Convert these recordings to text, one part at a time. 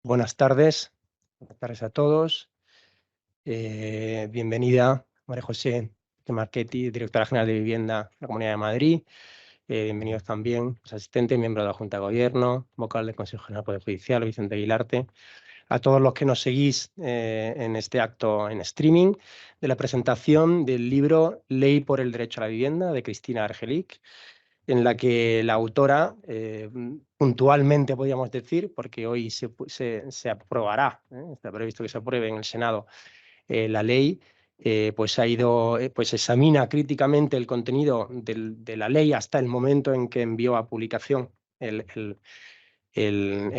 Buenas tardes a todos. Bienvenida María José Marchetti, directora general de Vivienda de la Comunidad de Madrid. Bienvenidos también los asistentes, miembros de la Junta de Gobierno, vocal del Consejo General del Poder Judicial, Vicente Aguilarte, a todos los que nos seguís en este acto en streaming de la presentación del libro Ley por el Derecho a la Vivienda de Cristina Argelich, en la que la autora, puntualmente podríamos decir, porque hoy se aprobará, está previsto que se apruebe en el Senado la ley, pues ha ido, pues examina críticamente el contenido de la ley hasta el momento en que envió a publicación el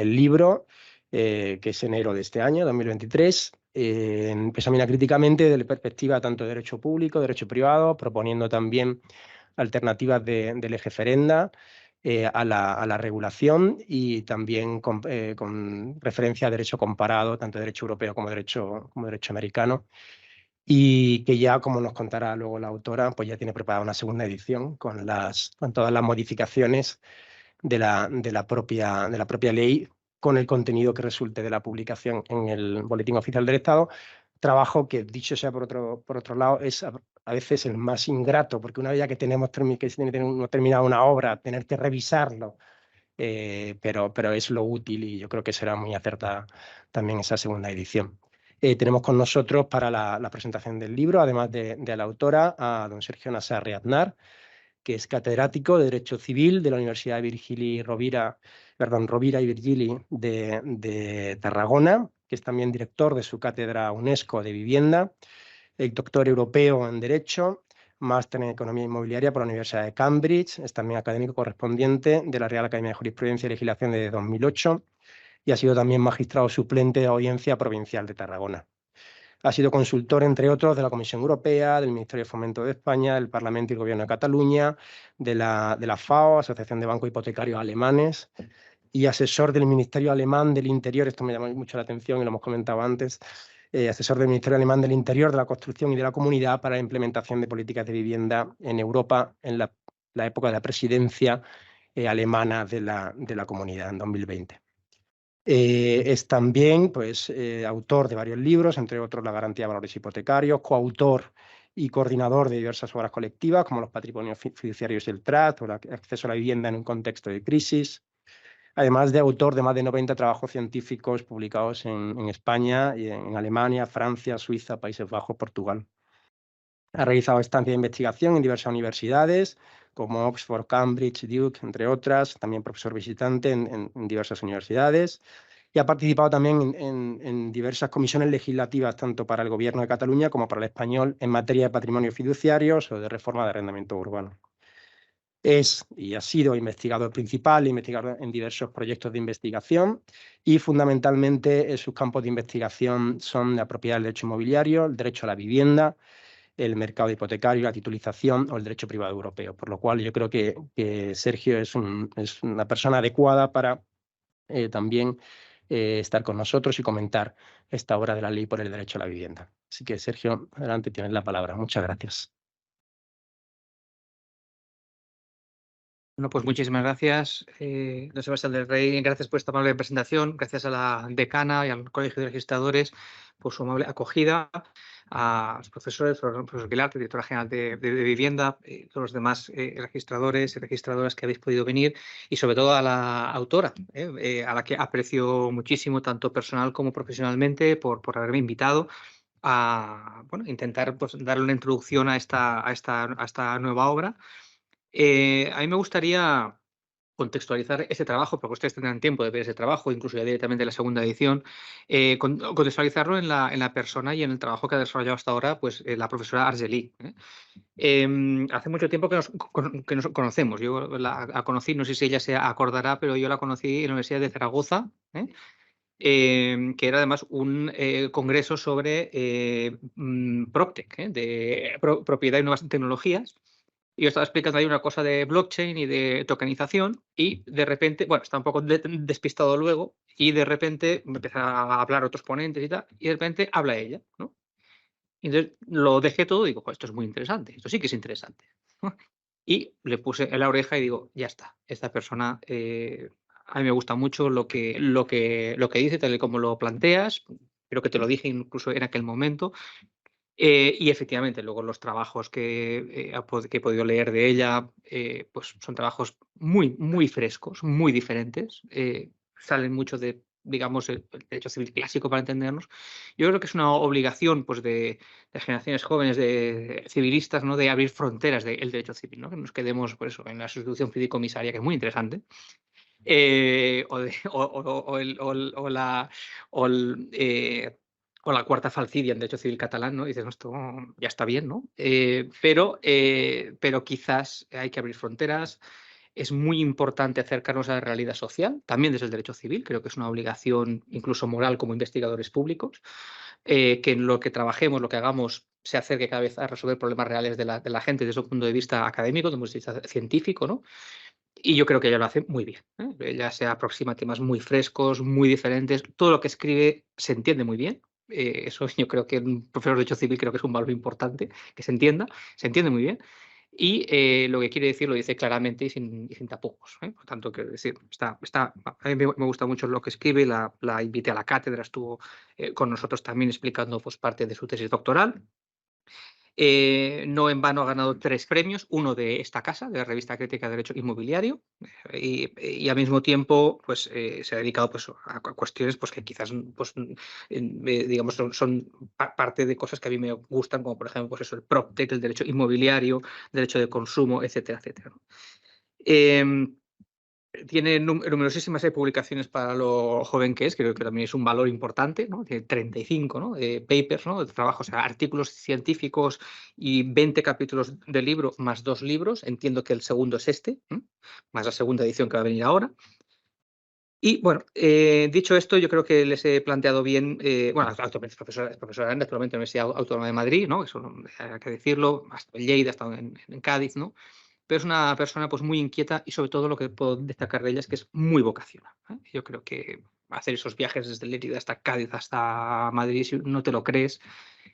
libro, que es enero de este año, 2023. Examina críticamente desde la perspectiva tanto de derecho público, derecho privado, proponiendo también alternativas del eje Ferenda a la regulación y también con referencia a derecho comparado, tanto derecho europeo como derecho americano, y que ya, como nos contará luego la autora, pues ya tiene preparada una segunda edición con todas las modificaciones de la propia ley, con el contenido que resulte de la publicación en el Boletín Oficial del Estado. Trabajo que, dicho sea por otro lado, es a veces el más ingrato, porque una vez ya que tenemos terminado una obra, tener que revisarlo, pero es lo útil y yo creo que será muy acertada también esa segunda edición. Tenemos con nosotros para la presentación del libro, además de la autora, a don Sergio Nassarri Aznar, que es catedrático de Derecho Civil de la Universidad Rovira y Virgili de Tarragona, que es también director de su cátedra UNESCO de Vivienda, doctor europeo en Derecho, máster en Economía Inmobiliaria por la Universidad de Cambridge, es también académico correspondiente de la Real Academia de Jurisprudencia y Legislación desde 2008 y ha sido también magistrado suplente de Audiencia Provincial de Tarragona. Ha sido consultor, entre otros, de la Comisión Europea, del Ministerio de Fomento de España, del Parlamento y el Gobierno de Cataluña, de la FAO, Asociación de Bancos Hipotecarios Alemanes, y asesor del Ministerio Alemán del Interior, esto me llama mucho la atención y lo hemos comentado antes, asesor del Ministerio Alemán del Interior, de la Construcción y de la Comunidad para la implementación de políticas de vivienda en Europa en la época de la presidencia alemana de la Comunidad en 2020. Es también pues, autor de varios libros, entre otros La garantía de valores hipotecarios, coautor y coordinador de diversas obras colectivas, como los patrimonios fiduciarios y el TRAT, o el acceso a la vivienda en un contexto de crisis, además de autor de más de 90 trabajos científicos publicados en España, y en Alemania, Francia, Suiza, Países Bajos, Portugal. Ha realizado estancias de investigación en diversas universidades, como Oxford, Cambridge, Duke, entre otras, también profesor visitante en diversas universidades, y ha participado también en diversas comisiones legislativas, tanto para el Gobierno de Cataluña como para el español, en materia de patrimonio fiduciarios o de reforma de arrendamiento urbano. Es y ha sido investigador principal, investigador en diversos proyectos de investigación, y fundamentalmente sus campos de investigación son la propiedad del derecho inmobiliario, el derecho a la vivienda, el mercado hipotecario, la titulización o el derecho privado europeo. Por lo cual yo creo que Sergio es una persona adecuada para también estar con nosotros y comentar esta obra de la ley por el derecho a la vivienda. Así que, Sergio, adelante, tienes la palabra. Muchas gracias. Bueno, pues muchísimas gracias, don Sebastián del Rey. Gracias por esta amable presentación. Gracias a la decana y al Colegio de Registradores por su amable acogida. A los profesores, profesor Aguilar, directora general de Vivienda, todos los demás registradores y registradoras que habéis podido venir, y sobre todo a la autora, a la que aprecio muchísimo, tanto personal como profesionalmente, por haberme invitado a intentar pues, darle una introducción a esta nueva obra. A mí me gustaría contextualizar ese trabajo, porque ustedes tendrán tiempo de ver ese trabajo, incluso ya directamente la segunda edición, contextualizarlo en la persona y en el trabajo que ha desarrollado hasta ahora pues, la profesora Argelich. Hace mucho tiempo que nos conocemos. Yo la conocí, no sé si ella se acordará, pero yo la conocí en la Universidad de Zaragoza, que era además un congreso sobre PropTech, de propiedad y nuevas tecnologías. Y yo estaba explicando ahí una cosa de blockchain y de tokenización y de repente, bueno, estaba un poco despistado luego y de repente me empiezan a hablar otros ponentes y tal, y de repente habla ella, ¿no? Y entonces lo dejé todo y digo, esto es muy interesante, esto sí que es interesante, ¿no? Y le puse en la oreja y digo, ya está, esta persona a mí me gusta mucho lo que dice, tal y como lo planteas. Creo que te lo dije incluso en aquel momento. Y efectivamente, luego los trabajos que he podido leer de ella, pues son trabajos muy, muy frescos, muy diferentes. Salen mucho de, digamos, el derecho civil clásico, para entendernos. Yo creo que es una obligación, pues, de generaciones jóvenes de civilistas, ¿no?, de abrir fronteras del derecho civil, ¿no? Que nos quedemos, por eso, en la sustitución fideicomisaria, que es muy interesante. O, de, o la cuarta falcidia en derecho civil catalán, ¿no? Y dices, no, esto ya está bien, ¿no? Pero quizás hay que abrir fronteras. Es muy importante acercarnos a la realidad social, también desde el derecho civil. Creo que es una obligación, incluso moral, como investigadores públicos, que en lo que trabajemos, lo que hagamos, se acerque cada vez a resolver problemas reales de la gente desde un punto de vista académico, desde un punto de vista científico, ¿no? Y yo creo que ella lo hace muy bien, ¿eh? Ella se aproxima a temas muy frescos, muy diferentes. Todo lo que escribe se entiende muy bien. Eso yo creo que un profesor de Derecho Civil creo que es un valor importante, que se entiende muy bien. Y lo que quiere decir lo dice claramente y sin tapujos, ¿eh? Por tanto, quiero decir, a mí me gusta mucho lo que escribe, la invité a la cátedra, estuvo con nosotros también explicando, pues, parte de su tesis doctoral. No en vano ha ganado 3 premios, uno de esta casa, de la Revista Crítica de Derecho Inmobiliario, y al mismo tiempo, pues, se ha dedicado, pues, a cuestiones, pues, que quizás, pues, digamos, son parte de cosas que a mí me gustan, como por ejemplo, pues eso, el PropTech, el derecho inmobiliario, derecho de consumo, etcétera, etcétera, ¿no? Em, Tiene numerosísimas publicaciones para lo joven que es, creo que también es un valor importante, ¿no? Tiene 35, ¿no?, papers, ¿no?, de trabajos, o sea, artículos científicos y 20 capítulos de libro, más 2 libros. Entiendo que el segundo es este, más la segunda edición que va a venir ahora. Y bueno, dicho esto, yo creo que les he planteado bien, bueno, actualmente es profesora actualmente en la Universidad Autónoma de Madrid, ¿no? Eso hay que decirlo, hasta en Lleida, ha estado en Cádiz, ¿no? Pero es una persona, pues, muy inquieta, y sobre todo lo que puedo destacar de ella es que es muy vocacional, ¿eh? Yo creo que hacer esos viajes desde Lérida hasta Cádiz, hasta Madrid, si no te lo crees,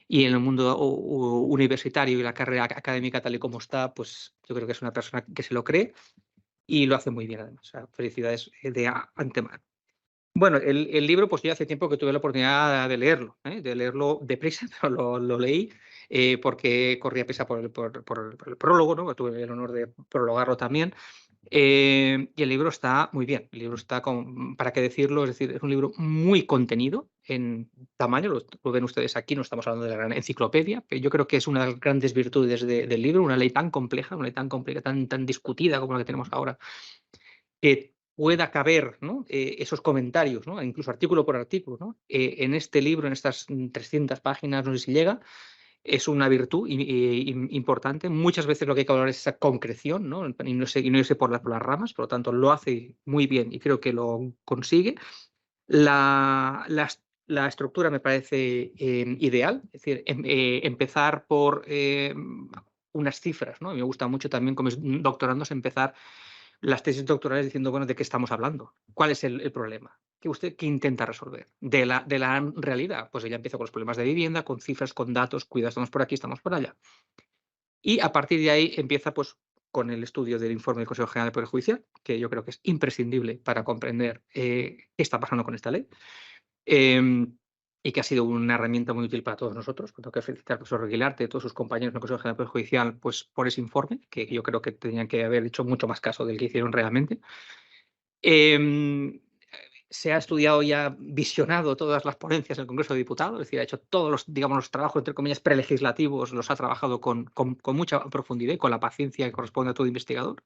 y en el mundo universitario y la carrera académica tal y como está, pues yo creo que es una persona que se lo cree y lo hace muy bien, además. O sea, felicidades de antemano. Bueno, el libro, pues yo hace tiempo que tuve la oportunidad de leerlo deprisa, pero lo leí, porque corría prisa por el prólogo, ¿no? Tuve el honor de prologarlo también. Y el libro está muy bien. El libro está con, ¿para qué decirlo? Es decir, es un libro muy contenido en tamaño. Lo ven ustedes aquí, no estamos hablando de la gran enciclopedia, pero yo creo que es una de las grandes virtudes del libro, una ley tan compleja, tan discutida como la que tenemos ahora, que pueda caber, ¿no?, esos comentarios, ¿no?, incluso artículo por artículo, ¿no?, en este libro, en estas 300 páginas, no sé si llega. Es una virtud importante. Muchas veces lo que hay que hablar es esa concreción, ¿no?, y no irse por las ramas. Por lo tanto, lo hace muy bien y creo que lo consigue. La estructura me parece ideal, es decir, empezar por unas cifras, ¿no? Me gusta mucho también, como doctorandos, empezar las tesis doctorales diciendo, bueno, ¿de qué estamos hablando? ¿Cuál es el problema? ¿Qué intenta resolver? De la realidad. Pues ella empieza con los problemas de vivienda, con cifras, con datos, cuidado, estamos por aquí, estamos por allá. Y a partir de ahí empieza, pues, con el estudio del informe del Consejo General del Poder Judicial, que yo creo que es imprescindible para comprender qué está pasando con esta ley. Em, y que ha sido una herramienta muy útil para todos nosotros. Tengo que felicitar al profesor Aguilarte y a todos sus compañeros en el Consejo General del Poder Judicial, pues, por ese informe, que yo creo que tenían que haber hecho mucho más caso del que hicieron realmente. Em, Se ha estudiado y ha visionado todas las ponencias del Congreso de Diputados, es decir, ha hecho todos los, digamos, los trabajos, entre comillas, prelegislativos, los ha trabajado con mucha profundidad y con la paciencia que corresponde a todo investigador.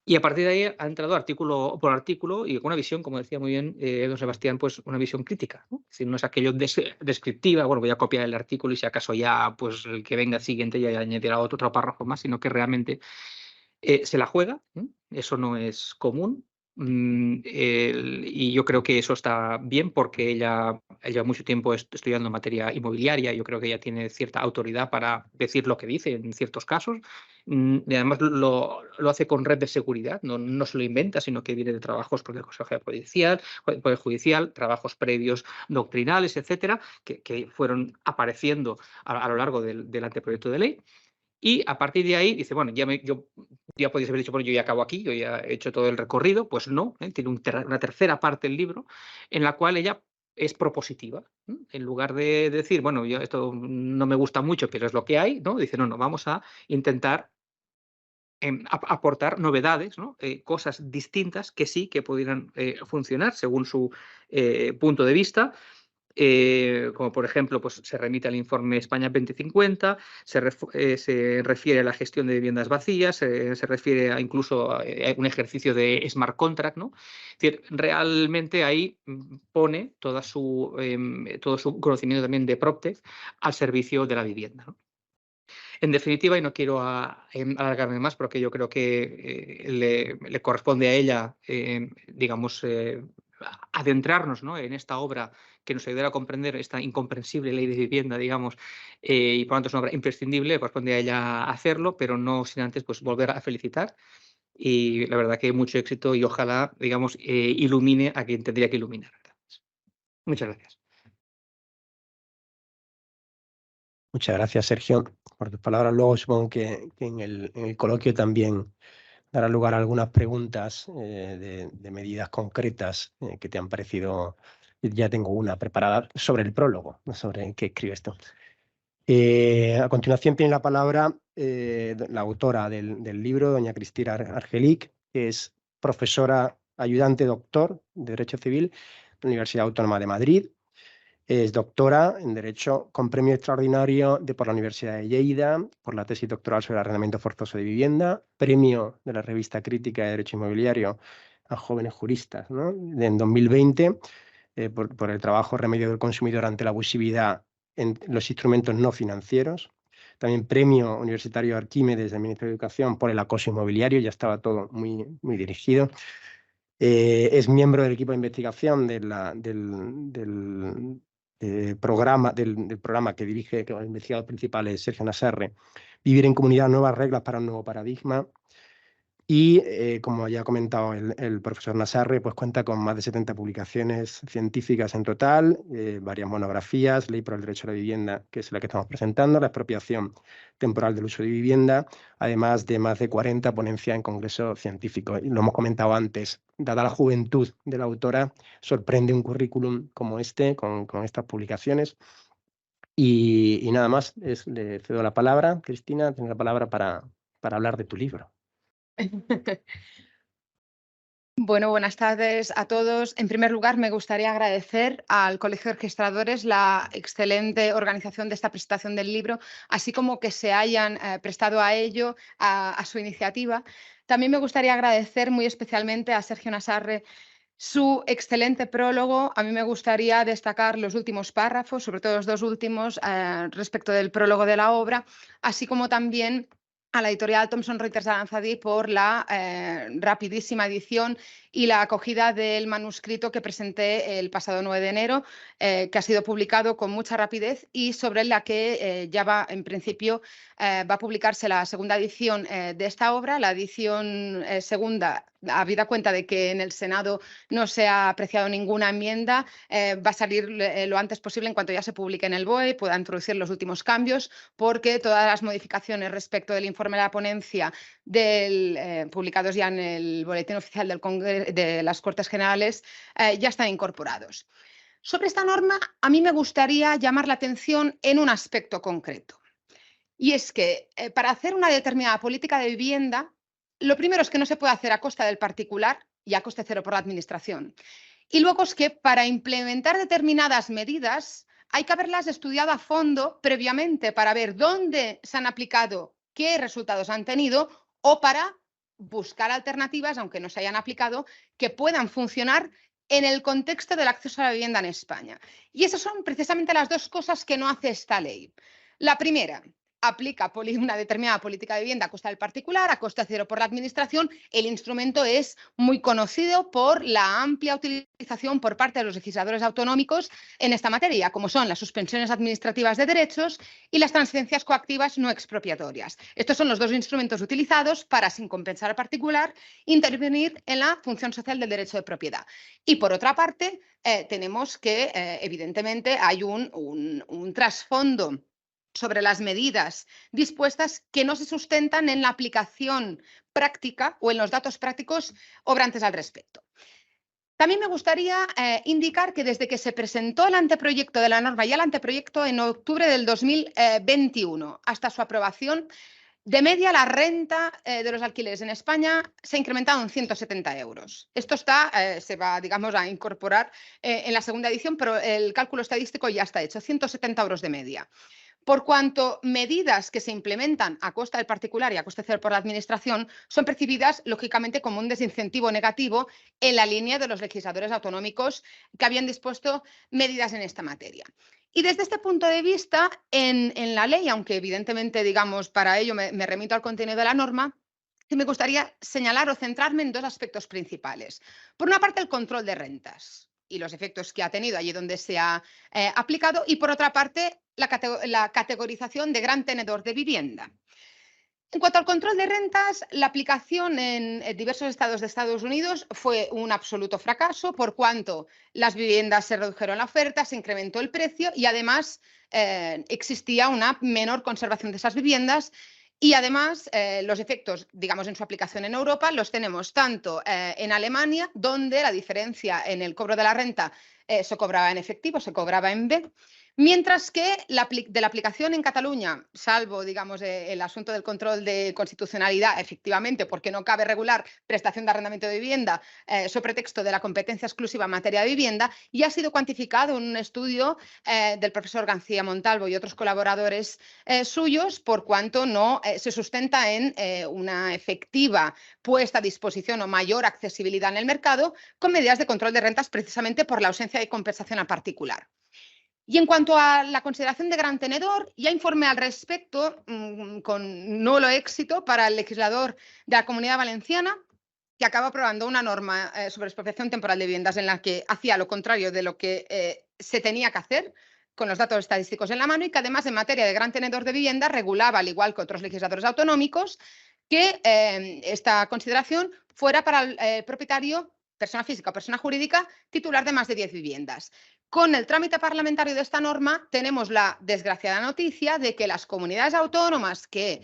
Y a partir de ahí ha entrado artículo por artículo y con una visión, como decía muy bien don Sebastián, pues una visión crítica, ¿no? Es decir, no es aquello descriptiva, bueno, voy a copiar el artículo y si acaso ya, pues el que venga siguiente ya añadirá otro párrafo más, sino que realmente se la juega, ¿no? Eso no es común. Y yo creo que eso está bien porque ella lleva mucho tiempo estudiando materia inmobiliaria. Yo creo que ella tiene cierta autoridad para decir lo que dice en ciertos casos. Y además lo hace con red de seguridad, no se lo inventa, sino que viene de trabajos por el Consejo Poder Judicial, trabajos previos doctrinales, etcétera, que fueron apareciendo a lo largo del anteproyecto de ley. Y a partir de ahí dice, bueno, yo ya podéis haber dicho, bueno, yo ya acabo aquí, yo ya he hecho todo el recorrido. Pues no, tiene una tercera parte del libro en la cual ella es propositiva. En lugar de decir, bueno, yo esto no me gusta mucho, pero es lo que hay, ¿no? Dice, no, vamos a intentar aportar novedades, ¿no? Cosas distintas que sí que pudieran funcionar según su punto de vista. Como por ejemplo, pues se remite al informe España 2050, se refiere a la gestión de viviendas vacías, se refiere incluso a un ejercicio de smart contract, ¿no? Es decir, realmente ahí pone todo su conocimiento también de PropTech al servicio de la vivienda, ¿no? En definitiva, y no quiero alargarme más porque yo creo que le corresponde a ella, digamos, adentrarnos, ¿no?, en esta obra que nos ayudará a comprender esta incomprensible ley de vivienda, digamos, y por lo tanto es una obra imprescindible, corresponde a ella hacerlo, pero no sin antes pues, volver a felicitar. Y la verdad que mucho éxito y ojalá, digamos, ilumine a quien tendría que iluminar. Muchas gracias. Muchas gracias, Sergio, por tus palabras. Luego supongo que en el coloquio también dará lugar a algunas preguntas de medidas concretas que te han parecido. Ya tengo una preparada sobre el prólogo, sobre qué escribe esto. A continuación tiene la palabra la autora del libro, doña Cristina Argelich, que es profesora ayudante doctor de Derecho Civil de la Universidad Autónoma de Madrid. Es doctora en Derecho con premio extraordinario por la Universidad de Lleida por la tesis doctoral sobre el arrendamiento forzoso de vivienda, premio de la revista Crítica de Derecho Inmobiliario a jóvenes juristas, ¿no?, en 2020 por el trabajo Remedio del consumidor ante la abusividad en los instrumentos no financieros. También premio universitario Arquímedes del Ministerio de Educación por el acoso inmobiliario, ya estaba todo muy dirigido. Es miembro del equipo de investigación del programa que dirige, que el investigador principal es Sergio Nasarre, Vivir en Comunidad, nuevas reglas para un nuevo paradigma. Y como ya ha comentado el profesor Nasarre, pues cuenta con más de 70 publicaciones científicas en total, varias monografías, Ley por el Derecho a la Vivienda, que es la que estamos presentando, la expropiación temporal del uso de vivienda, además de más de 40 ponencias en congresos científicos. Y lo hemos comentado antes, dada la juventud de la autora, sorprende un currículum como este, con estas publicaciones. Y nada más, le cedo la palabra. Cristina, tienes la palabra para hablar de tu libro. Bueno, buenas tardes a todos. En primer lugar, me gustaría agradecer al Colegio de Registradores la excelente organización de esta presentación del libro, así como que se hayan prestado a ello, a su iniciativa. También me gustaría agradecer muy especialmente a Sergio Nasarre su excelente prólogo. A mí me gustaría destacar los últimos párrafos, sobre todo los dos últimos, respecto del prólogo de la obra, así como también a la editorial Thomson Reuters Aranzadi por la rapidísima edición y la acogida del manuscrito que presenté el pasado 9 de enero, que ha sido publicado con mucha rapidez y sobre la que ya va, en principio, va a publicarse la segunda edición de esta obra. La edición segunda, habida cuenta de que en el Senado no se ha apreciado ninguna enmienda, va a salir lo antes posible en cuanto ya se publique en el BOE y pueda introducir los últimos cambios, porque todas las modificaciones respecto del informe de la ponencia publicados ya en el Boletín Oficial de las Cortes Generales ya están incorporados. Sobre esta norma, a mí me gustaría llamar la atención en un aspecto concreto. Y es que para hacer una determinada política de vivienda, lo primero es que no se puede hacer a costa del particular y a coste cero por la administración. Y luego es que para implementar determinadas medidas hay que haberlas estudiado a fondo previamente para ver dónde se han aplicado, qué resultados han tenido, o para buscar alternativas, aunque no se hayan aplicado, que puedan funcionar en el contexto del acceso a la vivienda en España. Y esas son precisamente las dos cosas que no hace esta ley. La primera, aplica una determinada política de vivienda a costa del particular, a coste cero por la administración. El instrumento es muy conocido por la amplia utilización por parte de los legisladores autonómicos en esta materia, como son las suspensiones administrativas de derechos y las transferencias coactivas no expropiatorias. Estos son los dos instrumentos utilizados para, sin compensar al particular, intervenir en la función social del derecho de propiedad. Y por otra parte, tenemos que, evidentemente, hay un trasfondo sobre las medidas dispuestas que no se sustentan en la aplicación práctica o en los datos prácticos obrantes al respecto. También me gustaría indicar que desde que se presentó el anteproyecto de la norma y el anteproyecto en octubre del 2021 hasta su aprobación, de media la renta de los alquileres en España se ha incrementado en 170 euros. Esto se va, digamos, a incorporar en la segunda edición, pero el cálculo estadístico ya está hecho, 170 euros de media. Por cuanto medidas que se implementan a costa del particular y a coste cero por la Administración son percibidas, lógicamente, como un desincentivo negativo en la línea de los legisladores autonómicos que habían dispuesto medidas en esta materia. Y desde este punto de vista, en la ley, aunque evidentemente, digamos, para ello me remito al contenido de la norma, sí me gustaría señalar o centrarme en dos aspectos principales. Por una parte, el control de rentas y los efectos que ha tenido allí donde se ha aplicado, y por otra parte, la categorización de gran tenedor de vivienda. En cuanto al control de rentas, la aplicación en diversos estados de Estados Unidos fue un absoluto fracaso, por cuanto las viviendas se redujeron la oferta, se incrementó el precio y además existía una menor conservación de esas viviendas. Y además, los efectos, digamos, en su aplicación en Europa los tenemos tanto en Alemania, donde la diferencia en el cobro de la renta se cobraba en efectivo, se cobraba en B, mientras que de la aplicación en Cataluña, salvo, digamos, el asunto del control de constitucionalidad, efectivamente, porque no cabe regular prestación de arrendamiento de vivienda sobre pretexto de la competencia exclusiva en materia de vivienda, y ha sido cuantificado en un estudio del profesor García Montalvo y otros colaboradores suyos, por cuanto no se sustenta en una efectiva puesta a disposición o mayor accesibilidad en el mercado con medidas de control de rentas, precisamente por la ausencia de compensación al particular. Y en cuanto a la consideración de gran tenedor, ya informé al respecto con nulo éxito para el legislador de la Comunidad Valenciana, que acaba aprobando una norma sobre expropiación temporal de viviendas en la que hacía lo contrario de lo que se tenía que hacer, con los datos estadísticos en la mano, y que además en materia de gran tenedor de vivienda regulaba, al igual que otros legisladores autonómicos, que esta consideración fuera para el propietario, persona física o persona jurídica, titular de más de 10 viviendas. Con el trámite parlamentario de esta norma tenemos la desgraciada noticia de que las comunidades autónomas que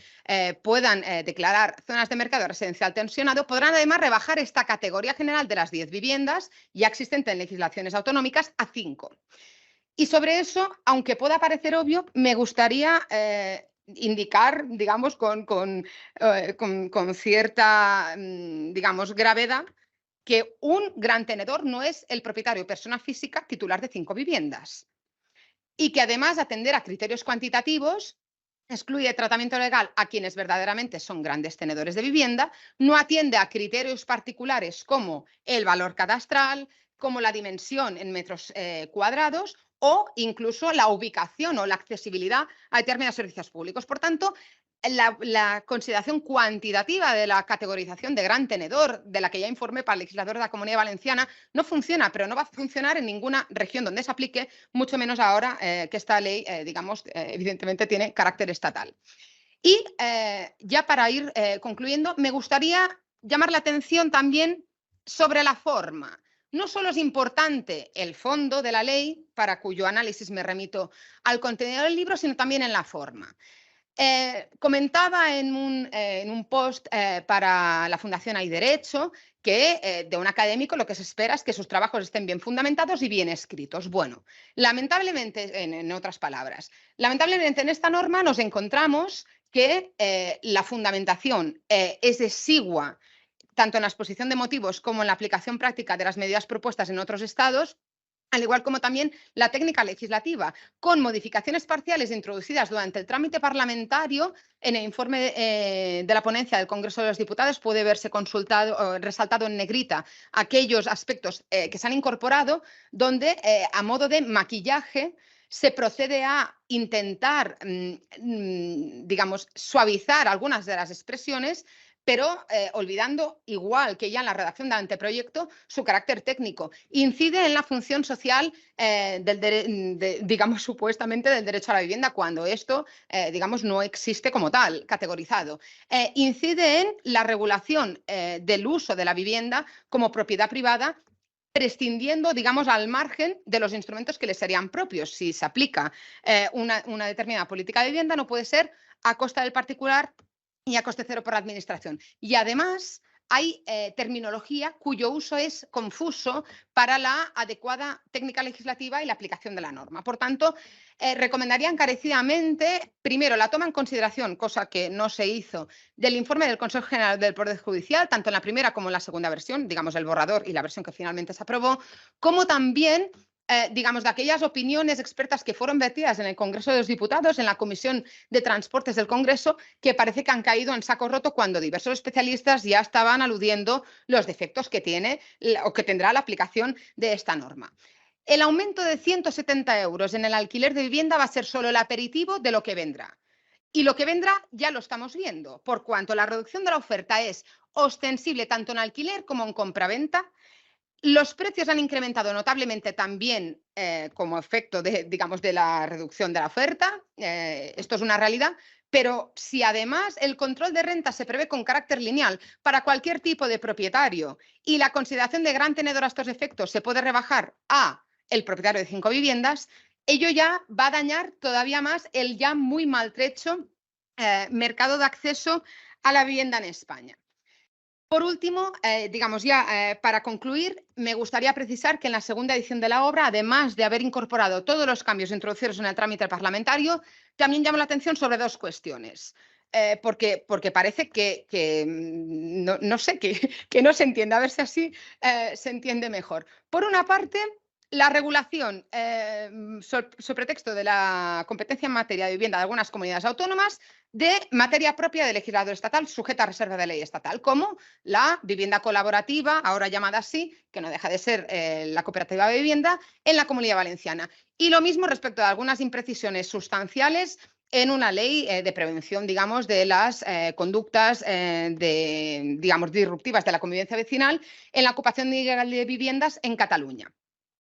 puedan declarar zonas de mercado residencial tensionado podrán además rebajar esta categoría general de las 10 viviendas ya existente en legislaciones autonómicas a 5. Y sobre eso, aunque pueda parecer obvio, me gustaría indicar, digamos, con cierta, digamos, gravedad, que un gran tenedor no es el propietario persona física titular de 5 viviendas y que además atender a criterios cuantitativos excluye tratamiento legal a quienes verdaderamente son grandes tenedores de vivienda, no atiende a criterios particulares como el valor cadastral, como la dimensión en metros cuadrados o incluso la ubicación o la accesibilidad a determinados servicios públicos. Por tanto, la consideración cuantitativa de la categorización de gran tenedor, de la que ya informé para el legislador de la Comunidad Valenciana, no funciona, pero no va a funcionar en ninguna región donde se aplique, mucho menos ahora que esta ley, digamos, evidentemente tiene carácter estatal. Y ya para ir concluyendo, me gustaría llamar la atención también sobre la forma. No solo es importante el fondo de la ley, para cuyo análisis me remito al contenido del libro, sino también en la forma. Comentaba en un post para la Fundación Hay Derecho que de un académico lo que se espera es que sus trabajos estén bien fundamentados y bien escritos. Bueno, lamentablemente, en otras palabras, lamentablemente en esta norma nos encontramos que la fundamentación es exigua tanto en la exposición de motivos como en la aplicación práctica de las medidas propuestas en otros estados, al igual como también la técnica legislativa, con modificaciones parciales introducidas durante el trámite parlamentario. En el informe de la ponencia del Congreso de los Diputados puede verse resaltado en negrita aquellos aspectos que se han incorporado, donde a modo de maquillaje se procede a intentar, digamos, suavizar algunas de las expresiones, pero olvidando, igual que ya en la redacción del anteproyecto, su carácter técnico. Incide en la función social, digamos, supuestamente del derecho a la vivienda, cuando esto, digamos, no existe como tal, categorizado. Incide en la regulación del uso de la vivienda como propiedad privada, prescindiendo, digamos, al margen de los instrumentos que les serían propios. Si se aplica una determinada política de vivienda, no puede ser a costa del particular y a coste cero por la administración. Y además hay terminología cuyo uso es confuso para la adecuada técnica legislativa y la aplicación de la norma. Por tanto, recomendaría encarecidamente, primero, la toma en consideración, cosa que no se hizo, del informe del Consejo General del Poder Judicial, tanto en la primera como en la segunda versión, digamos el borrador y la versión que finalmente se aprobó, como también digamos, de aquellas opiniones expertas que fueron vertidas en el Congreso de los Diputados, en la Comisión de Transportes del Congreso, que parece que han caído en saco roto cuando diversos especialistas ya estaban aludiendo los defectos que tiene o que tendrá la aplicación de esta norma. El aumento de 170 euros en el alquiler de vivienda va a ser solo el aperitivo de lo que vendrá. Y lo que vendrá ya lo estamos viendo, por cuanto la reducción de la oferta es ostensible tanto en alquiler como en compraventa. Los precios han incrementado notablemente también como efecto digamos, de la reducción de la oferta. Esto es una realidad. Pero si además el control de renta se prevé con carácter lineal para cualquier tipo de propietario y la consideración de gran tenedor a estos efectos se puede rebajar a el propietario de 5 viviendas, ello ya va a dañar todavía más el ya muy maltrecho mercado de acceso a la vivienda en España. Por último, digamos ya para concluir, me gustaría precisar que en la segunda edición de la obra, además de haber incorporado todos los cambios introducidos en el trámite parlamentario, también llamo la atención sobre 2 cuestiones. Porque parece que no sé, que no se entiende, a ver si así se entiende mejor. Por una parte, la regulación, sobre texto de la competencia en materia de vivienda de algunas comunidades autónomas, de materia propia del legislador estatal sujeta a reserva de ley estatal, como la vivienda colaborativa, ahora llamada así, que no deja de ser la cooperativa de vivienda, en la Comunidad Valenciana. Y lo mismo respecto de algunas imprecisiones sustanciales en una ley de prevención, digamos, de las conductas digamos, disruptivas de la convivencia vecinal en la ocupación ilegal de viviendas en Cataluña.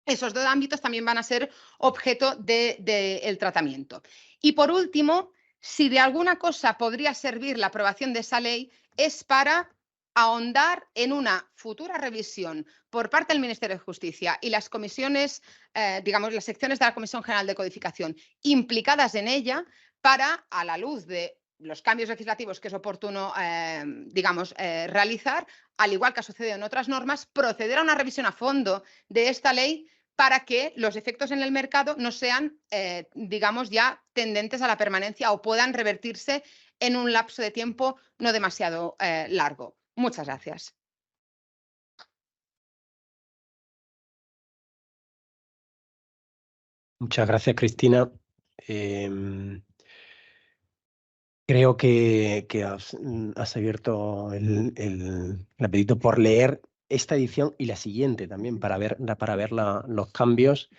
Esos 2 ámbitos también van a ser objeto del tratamiento. Y por último, si de alguna cosa podría servir la aprobación de esa ley, es para ahondar en una futura revisión por parte del Ministerio de Justicia y las comisiones, digamos, las secciones de la Comisión General de Codificación implicadas en ella para, a la luz de los cambios legislativos que es oportuno, digamos, realizar, al igual que ha sucedido en otras normas, proceder a una revisión a fondo de esta ley para que los efectos en el mercado no sean, digamos, ya tendentes a la permanencia o puedan revertirse en un lapso de tiempo no demasiado largo. Muchas gracias. Muchas gracias, Cristina. Creo que has abierto el apetito por leer esta edición y la siguiente también para ver los cambios,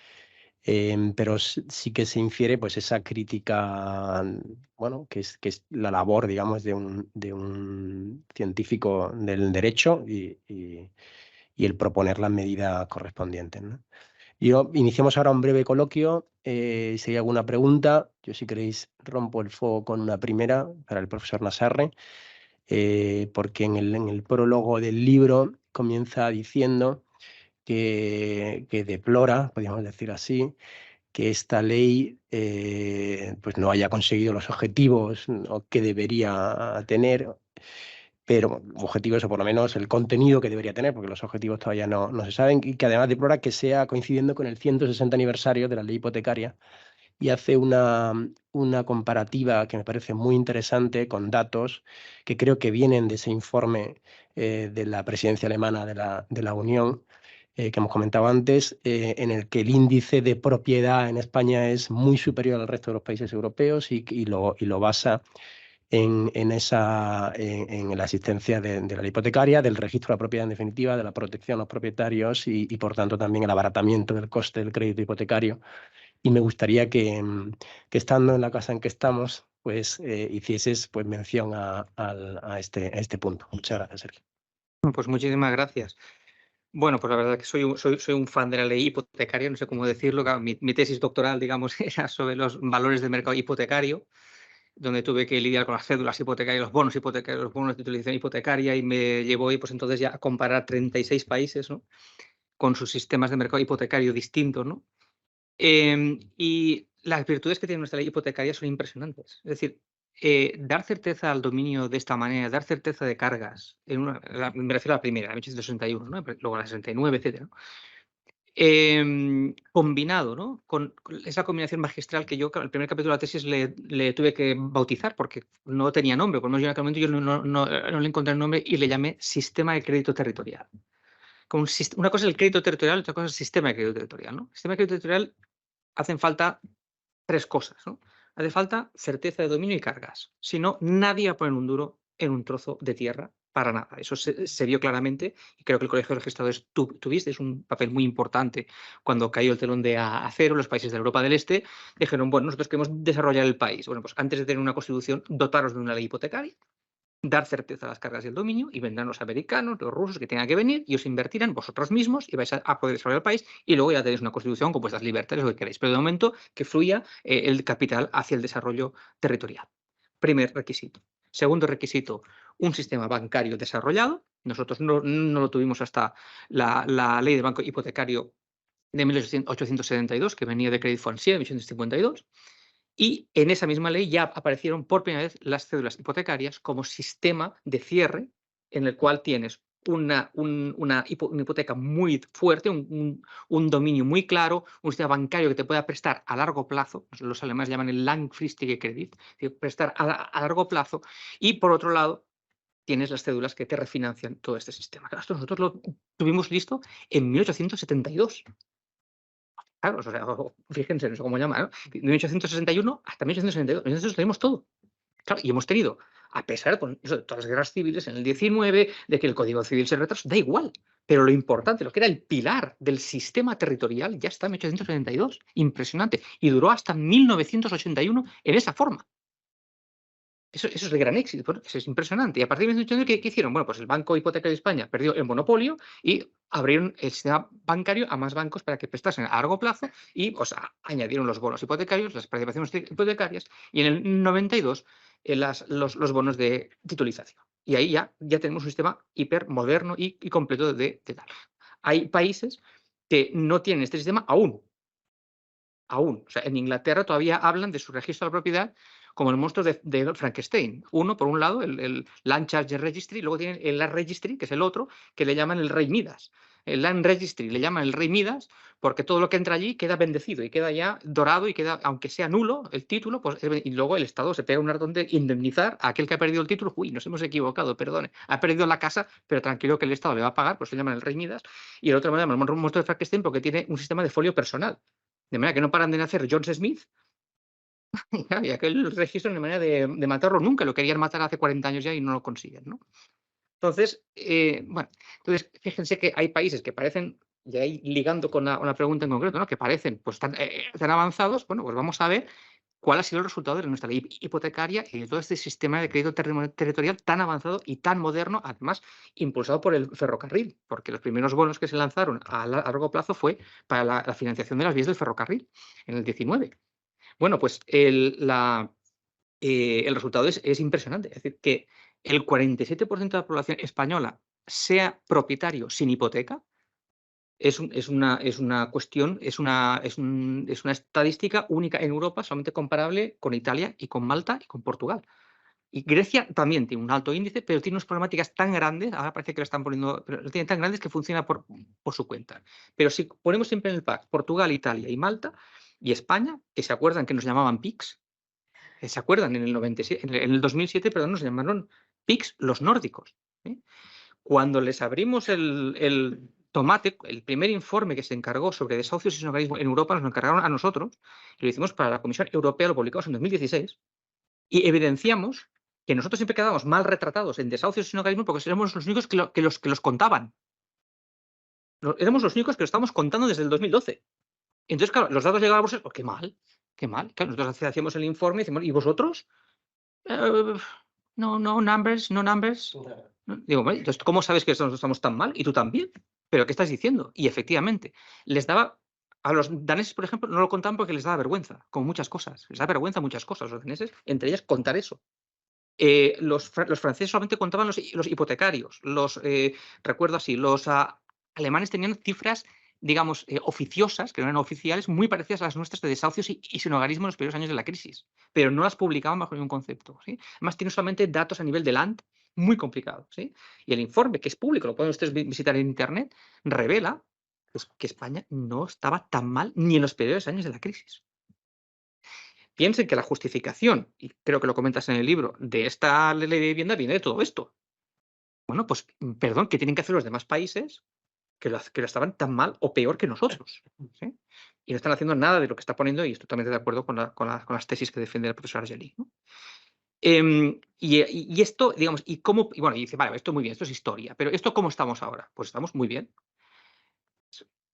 pero sí que se infiere pues esa crítica, bueno, que es la labor, digamos, de un científico del derecho y el proponer las medidas correspondientes, ¿no? Iniciamos ahora un breve coloquio. Si hay alguna pregunta, yo si queréis rompo el fuego con una primera para el profesor Nassarre, porque en el prólogo del libro comienza diciendo que deplora, podríamos decir así, que esta ley pues no haya conseguido los objetivos que debería tener, pero objetivos o por lo menos el contenido que debería tener, porque los objetivos todavía no se saben, y que además deplora que sea coincidiendo con el 160 aniversario de la ley hipotecaria, y hace una comparativa que me parece muy interesante con datos que creo que vienen de ese informe de la presidencia alemana de la Unión, que hemos comentado antes, en el que el índice de propiedad en España es muy superior al resto de los países europeos y lo basa en la asistencia de la ley hipotecaria, del registro de la propiedad en definitiva, de la protección a los propietarios y por tanto también el abaratamiento del coste del crédito hipotecario. Y me gustaría que estando en la casa en que estamos, pues hicieses pues, mención a este punto. Muchas gracias, Sergio. Pues muchísimas gracias. Bueno, pues la verdad que soy un fan de la ley hipotecaria, no sé cómo decirlo. Mi tesis doctoral, digamos, era sobre los valores del mercado hipotecario, donde tuve que lidiar con las cédulas hipotecarias, los bonos hipotecarios, los bonos de utilización hipotecaria, y me llevó pues entonces ya a comparar 36 países, ¿no? con sus sistemas de mercado hipotecario distintos, ¿no? Y las virtudes que tiene nuestra ley hipotecaria son impresionantes. Es decir, dar certeza al dominio de esta manera, dar certeza de cargas, me refiero a la primera, la 1861, ¿no? Luego a la 69, etc., ¿no? Combinado, ¿no? Con esa combinación magistral que yo, el primer capítulo de la tesis le tuve que bautizar porque no tenía nombre, por lo menos yo en aquel momento yo no le encontré el nombre y le llamé sistema de crédito territorial. Una cosa es el crédito territorial, otra cosa es el sistema de crédito territorial, ¿no? El sistema de crédito territorial hacen falta 3 cosas, ¿no? Hace falta certeza de dominio y cargas. Si no, nadie va a poner un duro en un trozo de tierra para nada. Eso se vio claramente y creo que el Colegio de Registradores tuvisteis un papel muy importante cuando cayó el telón de acero. Los países de Europa del Este dijeron, bueno, nosotros queremos desarrollar el país. Bueno, pues antes de tener una constitución, dotaros de una ley hipotecaria, dar certeza a las cargas y el dominio, y vendrán los americanos, los rusos que tengan que venir y os invertirán vosotros mismos y vais a poder desarrollar el país y luego ya tenéis una constitución con vuestras libertades, lo que queréis. Pero de momento que fluya el capital hacia el desarrollo territorial. Primer requisito. Segundo requisito, un sistema bancario desarrollado. Nosotros no lo tuvimos hasta la ley del banco hipotecario de 1872, que venía de Credit Foncier de 1852. Y en esa misma ley ya aparecieron por primera vez las cédulas hipotecarias como sistema de cierre en el cual tienes una hipoteca muy fuerte, un dominio muy claro, un sistema bancario que te pueda prestar a largo plazo, los alemanes llaman el Langfristige Kredit, prestar a largo plazo, y por otro lado tienes las cédulas que te refinancian todo este sistema. Esto nosotros lo tuvimos listo en 1872. Claro, o sea, fíjense, no sé cómo llama, ¿no? De 1861 hasta 1862. Nosotros tenemos todo. Claro, y hemos tenido, a pesar de todas las guerras civiles en el 19, de que el Código Civil se retrasó, da igual. Pero lo importante, lo que era el pilar del sistema territorial, ya está en 1872. Impresionante. Y duró hasta 1981 en esa forma. Eso es el gran éxito, ¿no? Eso es impresionante. Y a partir de 1981, ¿qué hicieron? Bueno, pues el Banco Hipotecario de España perdió el monopolio y abrieron el sistema bancario a más bancos para que prestasen a largo plazo y añadieron los bonos hipotecarios, las participaciones hipotecarias y en el 92 los bonos de titulización. Y ahí ya tenemos un sistema hipermoderno y completo de tal. Hay países que no tienen este sistema aún. O sea, en Inglaterra todavía hablan de su registro de la propiedad como el monstruo de Frankenstein. Uno, por un lado, el Land Charger Registry, y luego tienen el Land Registry, que es el otro, que le llaman el Rey Midas. El Land Registry le llaman el Rey Midas porque todo lo que entra allí queda bendecido y queda ya dorado y queda, aunque sea nulo el título, pues, y luego el Estado se pega un ardón de indemnizar a aquel que ha perdido el título. Uy, nos hemos equivocado, perdone. Ha perdido la casa, pero tranquilo que el Estado le va a pagar, pues se llaman el Rey Midas. Y el otro le llaman el monstruo de Frankenstein porque tiene un sistema de folio personal. De manera que no paran de nacer John Smith. Y aquel registro, de manera de matarlo nunca. Lo querían matar hace 40 años ya y no lo consiguen, ¿no? Entonces, bueno, fíjense que hay países que parecen, y ahí ligando con una pregunta en concreto, ¿no? Que parecen pues tan avanzados. Bueno, pues vamos a ver cuál ha sido el resultado de nuestra ley hipotecaria y de todo este sistema de crédito territorial tan avanzado y tan moderno, además impulsado por el ferrocarril, porque los primeros bonos que se lanzaron a largo plazo fue para la financiación de las vías del ferrocarril en el 19. Bueno, pues el resultado es impresionante. Es decir, que el 47% de la población española sea propietario sin hipoteca es una cuestión, es una estadística única en Europa, solamente comparable con Italia y con Malta y con Portugal. Y Grecia también tiene un alto índice, pero tiene unas problemáticas tan grandes, ahora parece que lo están poniendo, pero lo tiene tan grandes que funciona por su cuenta. Pero si ponemos siempre en el pack Portugal, Italia y Malta y España, que se acuerdan que nos llamaban PICS, ¿se acuerdan? En el 2007, perdón, nos llamaron PICS los nórdicos. Cuando les abrimos el tomate, el primer informe que se encargó sobre desahucios y sinhogarismo en Europa, nos lo encargaron a nosotros, y lo hicimos para la Comisión Europea, lo publicamos en 2016, y evidenciamos que nosotros siempre quedábamos mal retratados en desahucios y sinhogarismo porque éramos los únicos que los contaban. Éramos los únicos que lo estábamos contando desde el 2012. Entonces, claro, los datos llegaban a vosotros, qué mal. Claro, nosotros hacíamos el informe y decimos, ¿y vosotros? No numbers. Digo, bueno, entonces, ¿cómo sabes que nosotros estamos tan mal? Y tú también. ¿Pero qué estás diciendo? Y efectivamente, les daba... A los daneses, por ejemplo, no lo contaban porque les daba vergüenza, como muchas cosas. Les da vergüenza muchas cosas a los daneses, entre ellas contar eso. Los franceses solamente contaban los hipotecarios, recuerdo así, los alemanes tenían cifras, digamos, oficiosas, que no eran oficiales, muy parecidas a las nuestras de desahucios y sin hogarismo en los primeros años de la crisis, pero no las publicaban bajo ningún concepto, ¿sí? Además, tienen solamente datos a nivel de Land muy complicados, ¿sí? Y el informe, que es público, lo pueden ustedes visitar en Internet, revela pues, que España no estaba tan mal ni en los peores años de la crisis. Piensen que la justificación, y creo que lo comentas en el libro, de esta ley de vivienda viene de todo esto. Bueno, pues, perdón, ¿qué tienen que hacer los demás países que lo estaban tan mal o peor que nosotros? ¿Sí? Y no están haciendo nada de lo que está poniendo, y estoy totalmente de acuerdo con las tesis que defiende el profesor Argelí, ¿no? Y esto, digamos, y bueno, y dice, vale, esto muy bien, esto es historia, pero ¿esto cómo estamos ahora? Pues estamos muy bien.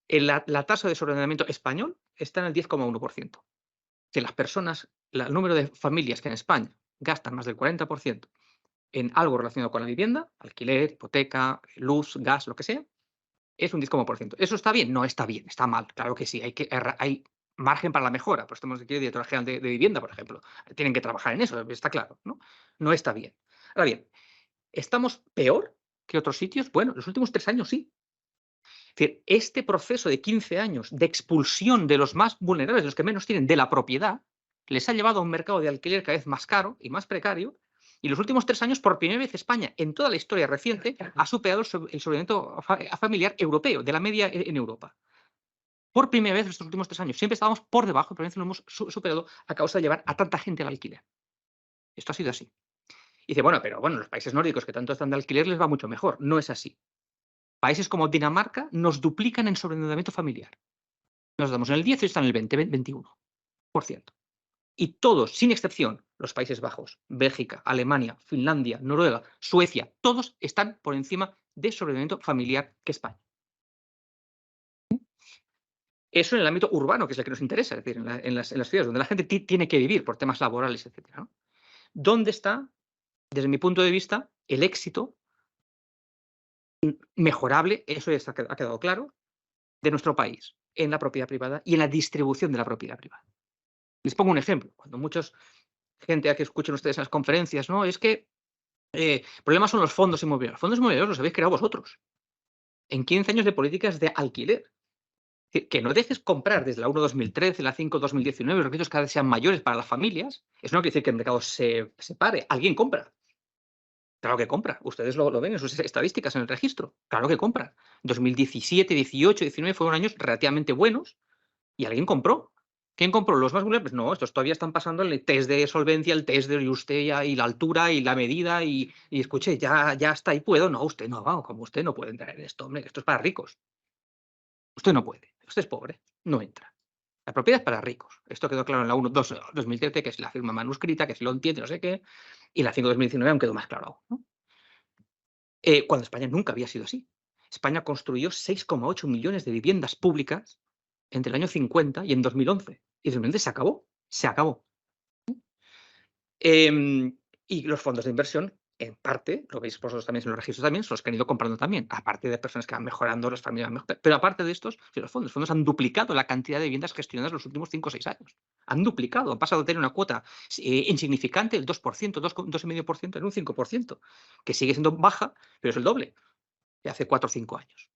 La tasa de sobreendeudamiento español está en el 10,1%. Que las personas, el número de familias que en España gastan más del 40% en algo relacionado con la vivienda, alquiler, hipoteca, luz, gas, lo que sea, es un 10%. ¿Eso está bien? No está bien, está mal. Claro que sí, hay margen para la mejora. Pues tenemos aquí el director general de vivienda, por ejemplo. Tienen que trabajar en eso, está claro, ¿no? No está bien. Ahora bien, ¿estamos peor que otros sitios? Bueno, los últimos 3 años sí. Es decir, este proceso de 15 años de expulsión de los más vulnerables, de los que menos tienen, de la propiedad, les ha llevado a un mercado de alquiler cada vez más caro y más precario. Y los últimos 3 años, por primera vez, España, en toda la historia reciente, ha superado el sobreendeudamiento familiar europeo, de la media en Europa. Por primera vez en estos últimos 3 años. Siempre estábamos por debajo, pero lo hemos superado a causa de llevar a tanta gente al alquiler. Esto ha sido así. Y dice, bueno, pero bueno, los países nórdicos que tanto están de alquiler les va mucho mejor. No es así. Países como Dinamarca nos duplican en sobreendeudamiento familiar. Nos damos en el 10 y están en el 21%. Y todos, sin excepción, los Países Bajos, Bélgica, Alemania, Finlandia, Noruega, Suecia, todos están por encima de sobreendeudamiento familiar que España. Eso en el ámbito urbano, que es el que nos interesa, es decir, en las ciudades donde la gente tiene que vivir por temas laborales, etc., ¿no? ¿Dónde está, desde mi punto de vista, el éxito mejorable, eso ya ha quedado claro, de nuestro país en la propiedad privada y en la distribución de la propiedad privada? Les pongo un ejemplo. Cuando gente a que escuchen ustedes en las conferencias, ¿no? Es que el problema son los fondos inmobiliarios. Los fondos inmobiliarios los habéis creado vosotros. En 15 años de políticas de alquiler. Que no dejes comprar desde la 1-2013, la 5-2019, los créditos cada vez sean mayores para las familias. Eso no quiere decir que el mercado se pare. Alguien compra. Claro que compra. Ustedes lo ven en sus estadísticas en el registro. Claro que compra. 2017, 18, 19 fueron años relativamente buenos y alguien compró. ¿Quién compró? ¿Los más vulnerables? No, estos todavía están pasando el test de solvencia, el test de usted y la altura y la medida y escuche, ya está ahí, ¿puedo? No, usted no, vamos, como usted no puede entrar en esto, hombre, esto es para ricos. Usted no puede, usted es pobre, no entra. La propiedad es para ricos. Esto quedó claro en la 1-2013, que es la firma manuscrita, que si lo entiende, no sé qué, y la 5-2019 aún quedó más claro, ¿no? Cuando España nunca había sido así. España construyó 6,8 millones de viviendas públicas entre el año 50 y en 2011. Y en 2011 se acabó. Se acabó. Y los fondos de inversión, en parte, lo veis vosotros también en los registros también, son los que han ido comprando también, aparte de personas que van mejorando, las familias van mejorando. Pero aparte de estos, los fondos han duplicado la cantidad de viviendas gestionadas en los últimos 5 o 6 años. Han duplicado, han pasado de tener una cuota insignificante, el 2%, 2,5%, en un 5%, que sigue siendo baja, pero es el doble de hace 4 o 5 años.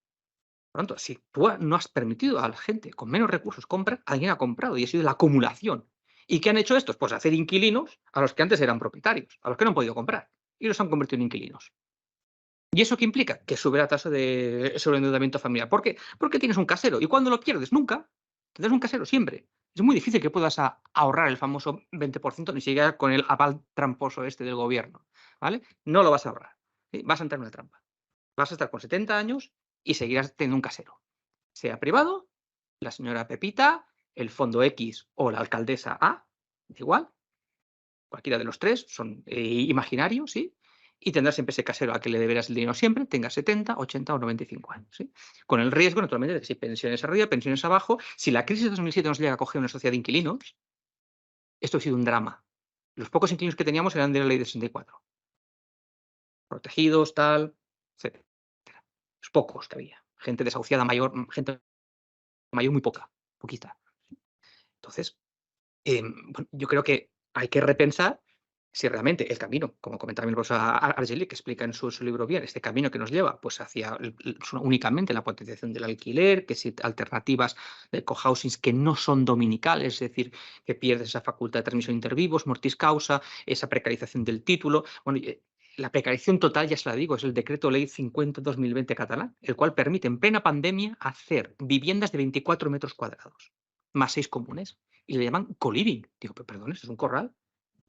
Por lo tanto, si tú no has permitido a la gente con menos recursos comprar, alguien ha comprado y ha sido la acumulación. ¿Y qué han hecho estos? Pues hacer inquilinos a los que antes eran propietarios, a los que no han podido comprar, y los han convertido en inquilinos. ¿Y eso qué implica? Que sube la tasa de sobreendeudamiento familiar. ¿Por qué? Porque tienes un casero. ¿Y cuándo lo pierdes? Nunca. Tendrás un casero siempre. Es muy difícil que puedas ahorrar el famoso 20%, ni siquiera con el aval tramposo este del gobierno, ¿vale? No lo vas a ahorrar. ¿Sí? Vas a entrar en una trampa. Vas a estar con 70 años y seguirás teniendo un casero. Sea privado, la señora Pepita, el fondo X o la alcaldesa A, da igual. Cualquiera de los tres son imaginarios, ¿sí? Y tendrás siempre ese casero al que le deberás el dinero siempre, tenga 70, 80 o 95 años, ¿sí? Con el riesgo, naturalmente, de que si pensiones arriba, pensiones abajo, si la crisis de 2007 nos llega a coger una sociedad de inquilinos, esto ha sido un drama. Los pocos inquilinos que teníamos eran de la ley de 64. Protegidos, tal, etc. Los pocos que había. Gente desahuciada mayor, gente mayor muy poquita. Entonces, bueno, yo creo que hay que repensar si realmente el camino, como comentaba mi profesora Argeli, que explica en su libro bien, este camino que nos lleva pues hacia únicamente la potenciación del alquiler, que si alternativas de cohousings que no son dominicales, es decir, que pierdes esa facultad de transmisión intervivos, mortis causa, esa precarización del título. Bueno, la precarización total, ya se la digo, es el decreto ley 50/2020 catalán, el cual permite en plena pandemia hacer viviendas de 24 metros cuadrados, más 6 comunes, y le llaman co-living. Digo, pero perdón, ¿esto es un corral?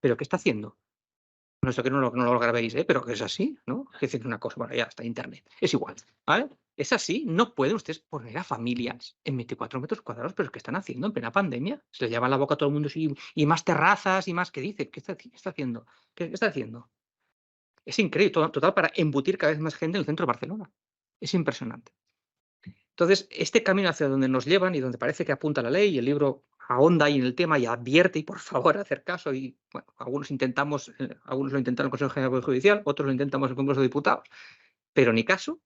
¿Pero qué está haciendo? No sé que no lo grabéis, pero que es así, ¿no? Es decir, una cosa, bueno, ya está, internet. Es igual, ¿vale? Es así, no pueden ustedes poner a familias en 24 metros cuadrados, pero ¿qué están haciendo en plena pandemia? Se le llama la boca a todo el mundo y más terrazas y más, ¿qué dice? ¿Qué está haciendo? ¿Qué está haciendo? Es increíble, total, para embutir cada vez más gente en el centro de Barcelona. Es impresionante. Entonces, este camino hacia donde nos llevan y donde parece que apunta la ley, y el libro ahonda ahí en el tema y advierte, y por favor hacer caso, y bueno, algunos lo intentaron en el Consejo General del Poder Judicial, otros lo intentamos en el Congreso de Diputados, pero ni caso.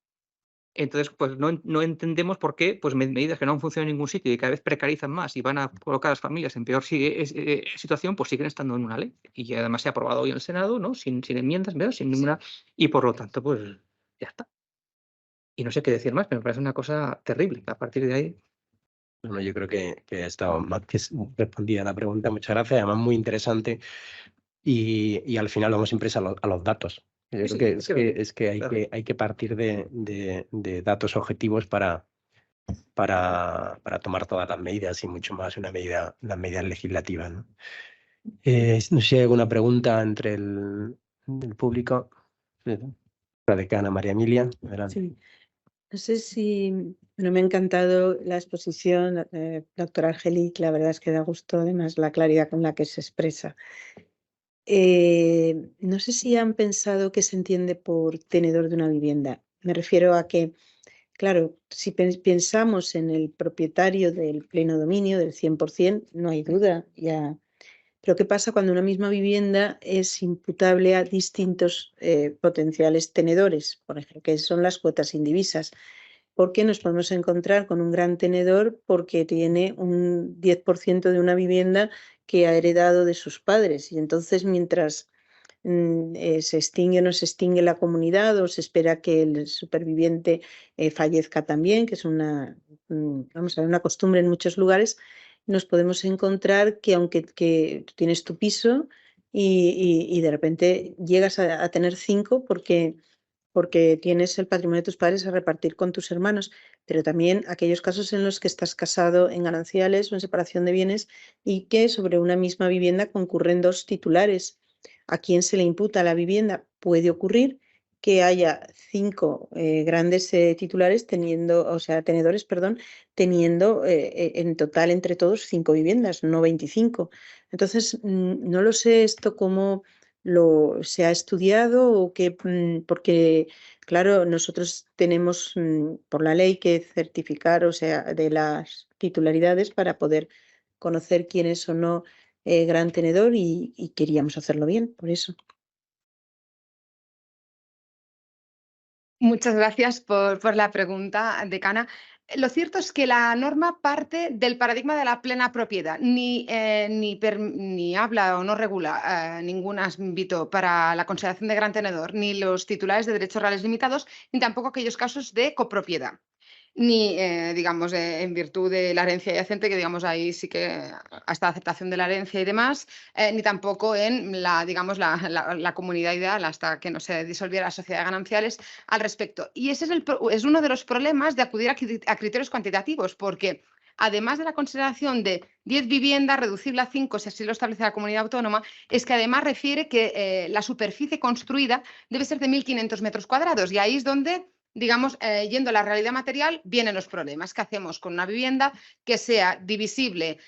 Entonces, pues no entendemos por qué pues, medidas que no han funcionado en ningún sitio y cada vez precarizan más y van a colocar a las familias en peor situación, pues siguen estando en una ley. Y además se ha aprobado hoy en el Senado, ¿no? Sin enmiendas, ¿verdad? Sin ninguna. Y por lo tanto, pues ya está. Y no sé qué decir más, pero me parece una cosa terrible. A partir de ahí. Bueno, yo creo que ha estado más que respondida la pregunta. Muchas gracias. Además, muy interesante. Y al final vamos siempre a los datos. Yo creo que hay que partir de datos objetivos para tomar todas las medidas y mucho más las medidas legislativas, ¿no? No sé si hay alguna pregunta entre el público. La decana María Emilia. Adelante. Sí. No sé si, bueno, me ha encantado la exposición, doctora Argeli, la verdad es que da gusto además la claridad con la que se expresa. No sé si han pensado qué se entiende por tenedor de una vivienda. Me refiero a que, claro, si pensamos en el propietario del pleno dominio, del 100%, no hay duda, ya. Pero ¿qué pasa cuando una misma vivienda es imputable a distintos potenciales tenedores, por ejemplo, que son las cuotas indivisas? Porque nos podemos encontrar con un gran tenedor porque tiene un 10% de una vivienda que ha heredado de sus padres y entonces mientras se extingue o no se extingue la comunidad o se espera que el superviviente fallezca también, que es vamos a ver, una costumbre en muchos lugares, nos podemos encontrar que aunque tú tienes tu piso y de repente llegas a tener 5 porque tienes el patrimonio de tus padres a repartir con tus hermanos, pero también aquellos casos en los que estás casado en gananciales o en separación de bienes y que sobre una misma vivienda concurren 2 titulares. ¿A quién se le imputa la vivienda? Puede ocurrir que haya 5 grandes tenedores, teniendo en total entre todos 5 viviendas, no 25. Entonces, no lo sé esto cómo se ha estudiado o qué, porque, claro, nosotros tenemos por la ley que certificar, o sea, de las titularidades para poder conocer quién es o no gran tenedor y queríamos hacerlo bien, por eso. Muchas gracias por la pregunta, decana. Lo cierto es que la norma parte del paradigma de la plena propiedad. Ni habla o no regula ningún ámbito para la consideración de gran tenedor, ni los titulares de derechos reales limitados, ni tampoco aquellos casos de copropiedad. Ni, digamos, en virtud de la herencia yacente, que digamos ahí sí que hasta la aceptación de la herencia y demás, ni tampoco en la comunidad ideal hasta que no se disolviera la sociedad de gananciales al respecto. Y ese es uno de los problemas de acudir a criterios cuantitativos, porque además de la consideración de 10 viviendas reducible a 5, si así lo establece la comunidad autónoma, es que además refiere que la superficie construida debe ser de 1.500 metros cuadrados, y ahí es donde, digamos, yendo a la realidad material, vienen los problemas. ¿Qué hacemos con una vivienda que sea divisible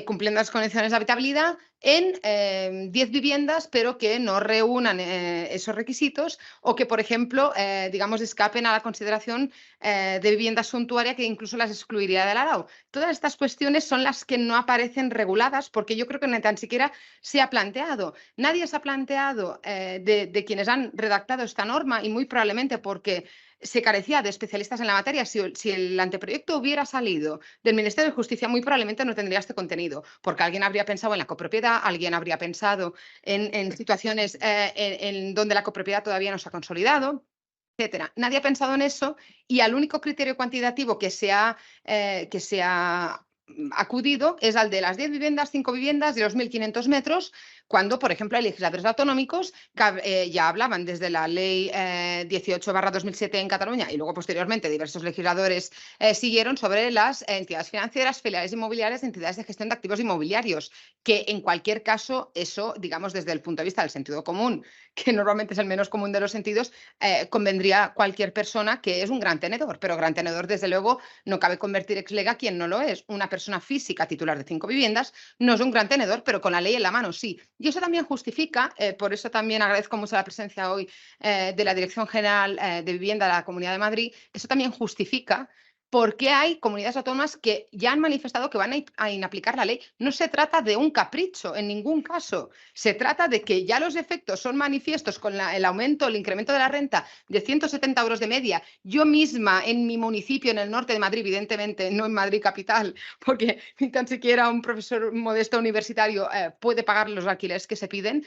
cumpliendo las condiciones de habitabilidad en 10 viviendas, pero que no reúnan esos requisitos o que, por ejemplo, digamos, escapen a la consideración de vivienda suntuaria que incluso las excluiría del ARAU? Todas estas cuestiones son las que no aparecen reguladas porque yo creo que ni tan siquiera se ha planteado. Nadie se ha planteado de quienes han redactado esta norma, y muy probablemente porque se carecía de especialistas en la materia. Si el anteproyecto hubiera salido del Ministerio de Justicia, muy probablemente no tendría este contenido, porque alguien habría pensado en la copropiedad, vivienda, alguien habría pensado en situaciones en donde la copropiedad todavía no se ha consolidado, etcétera. Nadie ha pensado en eso y al único criterio cuantitativo que se ha acudido es al de las 10 viviendas, 5 viviendas de los 1.500 metros, cuando, por ejemplo, hay legisladores autonómicos que ya hablaban desde la ley 18/2007 en Cataluña y luego posteriormente diversos legisladores siguieron sobre las entidades financieras, filiales inmobiliarias, entidades de gestión de activos inmobiliarios, que en cualquier caso eso, digamos, desde el punto de vista del sentido común, que normalmente es el menos común de los sentidos, convendría a cualquier persona que es un gran tenedor, pero gran tenedor, desde luego, no cabe convertir ex lega a quien no lo es. Una persona física titular de 5 viviendas no es un gran tenedor, pero con la ley en la mano sí. Y eso también justifica, por eso también agradezco mucho la presencia hoy de la Dirección General de Vivienda de la Comunidad de Madrid, eso también justifica por qué hay comunidades autónomas que ya han manifestado que van a inaplicar la ley. No se trata de un capricho en ningún caso, se trata de que ya los efectos son manifiestos con el aumento, el incremento de la renta de 170 euros de media. Yo misma en mi municipio, en el norte de Madrid, evidentemente no en Madrid capital, porque ni tan siquiera un profesor modesto universitario puede pagar los alquileres que se piden,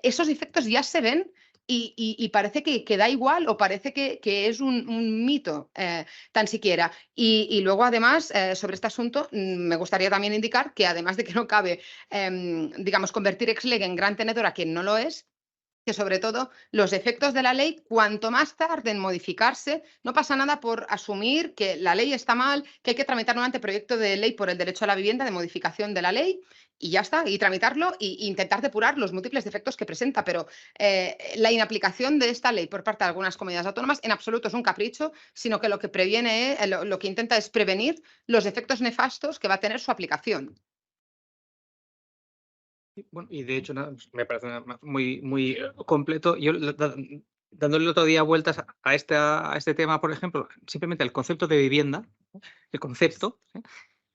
esos efectos ya se ven. Y parece que da igual o parece que es un mito tan siquiera. Y luego, además, sobre este asunto, me gustaría también indicar que, además de que no cabe, digamos, convertir ex lege en gran tenedor a quien no lo es, que sobre todo los efectos de la ley, cuanto más tarde en modificarse, no pasa nada por asumir que la ley está mal, que hay que tramitar un anteproyecto de ley por el derecho a la vivienda de modificación de la ley y ya está, y tramitarlo e intentar depurar los múltiples defectos que presenta. Pero la inaplicación de esta ley por parte de algunas comunidades autónomas en absoluto es un capricho, sino que lo que previene, lo que intenta es prevenir los efectos nefastos que va a tener su aplicación. Bueno, y de hecho me parece muy completo. Yo dándole el otro día vueltas a este tema, por ejemplo, simplemente el concepto de vivienda, el concepto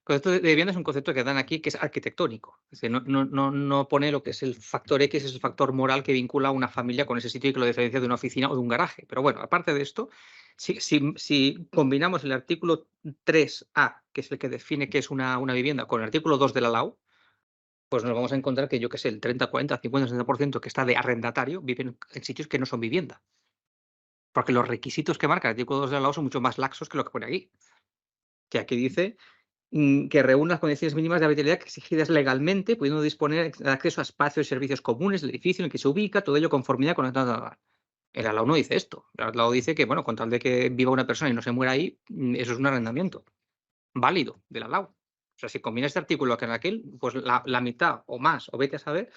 de vivienda es un concepto que dan aquí que es arquitectónico. Es decir, no pone lo que es el factor X, es el factor moral que vincula a una familia con ese sitio y que lo diferencia de una oficina o de un garaje. Pero bueno, aparte de esto, si combinamos el artículo 3A, que es el que define qué es una vivienda, con el artículo 2 de la LAU, pues nos vamos a encontrar que, yo qué sé, el 30, 40, 50, 60% que está de arrendatario viven en sitios que no son vivienda. Porque los requisitos que marca el artículo 2 de la LAU son mucho más laxos que lo que pone aquí. Que aquí dice que reúne las condiciones mínimas de habitabilidad exigidas legalmente, pudiendo disponer de acceso a espacios y servicios comunes del edificio en el que se ubica, todo ello conformidad con la... El ALAU no dice esto. El ALAU dice que, bueno, con tal de que viva una persona y no se muera ahí, eso es un arrendamiento válido del ALAU. O sea, si combina este artículo con aquel, pues la mitad o más, o vete a saber,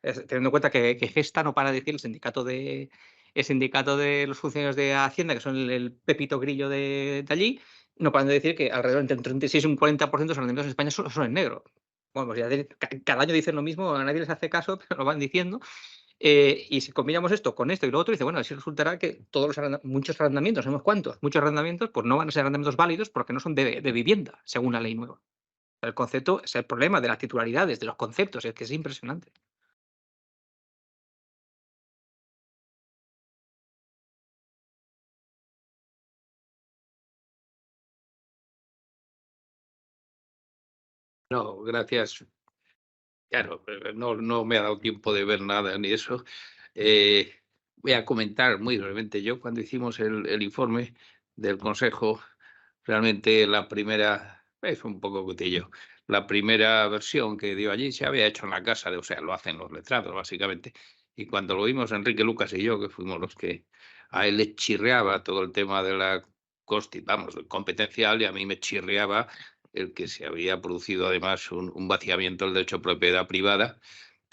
teniendo en cuenta que Gesta no para de decir el sindicato de los funcionarios de Hacienda, que son el pepito grillo de allí, no paran de decir que alrededor entre un 36 y un 40% de los arrendamientos en España son en negro. Bueno, pues ya cada año dicen lo mismo, a nadie les hace caso, pero lo van diciendo. Y si combinamos esto con esto y lo otro, dice, bueno, así resultará que muchos arrendamientos, ¿sabemos cuántos? Muchos arrendamientos, pues no van a ser arrendamientos válidos porque no son de vivienda, según la ley nueva. El concepto es el problema de las titularidades, de los conceptos, es que es impresionante. No, gracias. Claro, no me ha dado tiempo de ver nada ni eso. Voy a comentar muy brevemente. Yo, cuando hicimos el informe del Consejo, realmente la primera, es un poco cotillo, la primera versión que dio allí se había hecho en la casa, o sea, lo hacen los letrados, básicamente. Y cuando lo vimos Enrique Lucas y yo, que fuimos los que a él le chirreaba todo el tema de la competencial, y a mí me chirreaba el que se había producido además un vaciamiento del derecho de propiedad privada,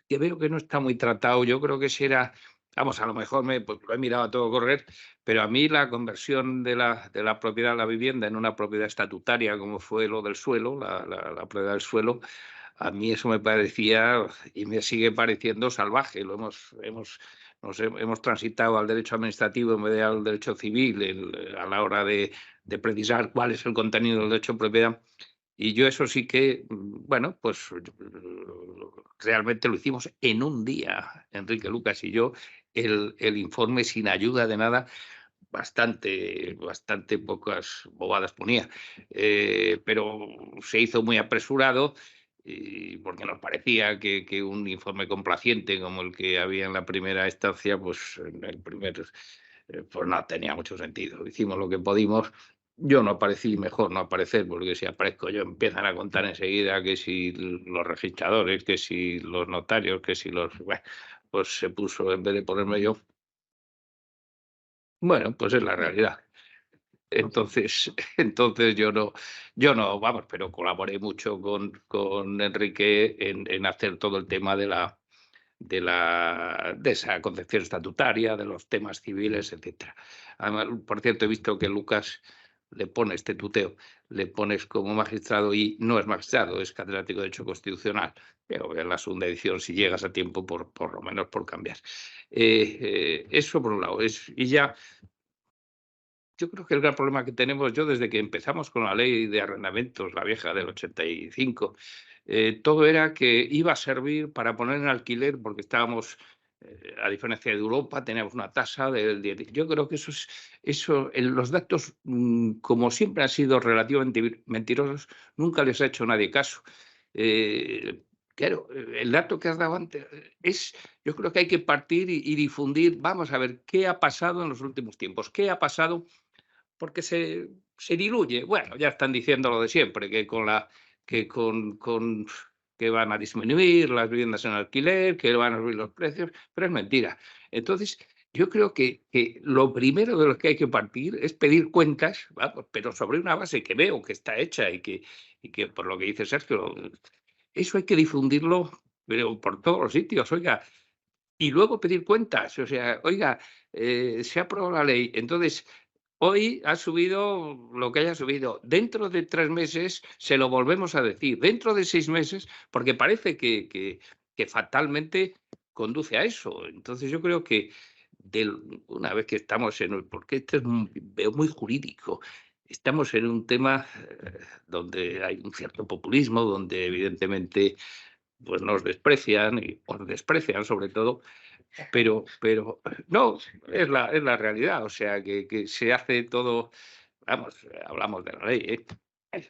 que veo que no está muy tratado. Yo creo que si era, vamos, a lo mejor pues, lo he mirado a todo correr, pero a mí la conversión de la propiedad de la vivienda en una propiedad estatutaria, como fue lo del suelo, la propiedad del suelo, a mí eso me parecía y me sigue pareciendo salvaje. Hemos transitado al derecho administrativo en vez de al derecho civil a la hora de precisar cuál es el contenido del derecho de propiedad. Y yo eso sí que, bueno, pues realmente lo hicimos en un día, Enrique Lucas y yo, el informe sin ayuda de nada, bastante pocas bobadas ponía, pero se hizo muy apresurado. y porque nos parecía que un informe complaciente como el que había en la primera instancia, pues en el primer, pues no tenía mucho sentido. Hicimos lo que pudimos. Yo no aparecí, mejor no aparecer, porque si aparezco yo empiezan a contar enseguida que si los registradores, que si los notarios, que si los... Bueno, pues se puso, en vez de ponerme yo, bueno, pues es la realidad. Entonces, entonces yo no, vamos, pero colaboré mucho con Enrique en hacer todo el tema de esa concepción estatutaria, de los temas civiles, etcétera. Además, por cierto, he visto que Lucas le pone este tuteo, le pones como magistrado y no es magistrado, es catedrático de Derecho Constitucional. Pero en la segunda edición, si llegas a tiempo, por lo menos por cambiar. Eso por un lado. Y ya, yo creo que el gran problema que tenemos, yo desde que empezamos con la ley de arrendamientos, la vieja del 85, todo era que iba a servir para poner en alquiler, porque estábamos, a diferencia de Europa, teníamos una tasa del 10. Yo creo que los datos, como siempre han sido relativamente mentirosos, nunca les ha hecho nadie caso. Claro, el dato que has dado antes yo creo que hay que partir y difundir, vamos a ver qué ha pasado en los últimos tiempos, qué ha pasado porque se diluye. Bueno, ya están diciendo lo de siempre, que van a disminuir las viviendas en alquiler, que van a subir los precios, pero es mentira. Entonces, yo creo que lo primero de lo que hay que partir es pedir cuentas, vamos, pero sobre una base que veo que está hecha y que por lo que dice Sergio, eso hay que difundirlo, pero por todos los sitios, oiga. Y luego pedir cuentas, o sea, oiga, se ha aprobado la ley, entonces hoy ha subido lo que haya subido. Dentro de 3 meses se lo volvemos a decir. Dentro de 6 meses, porque parece que fatalmente conduce a eso. Entonces yo creo que una vez que estamos porque esto es veo muy jurídico, estamos en un tema donde hay un cierto populismo, donde evidentemente pues nos desprecian y os desprecian sobre todo, pero no, es la realidad, o sea, que se hace todo, vamos, hablamos de la ley,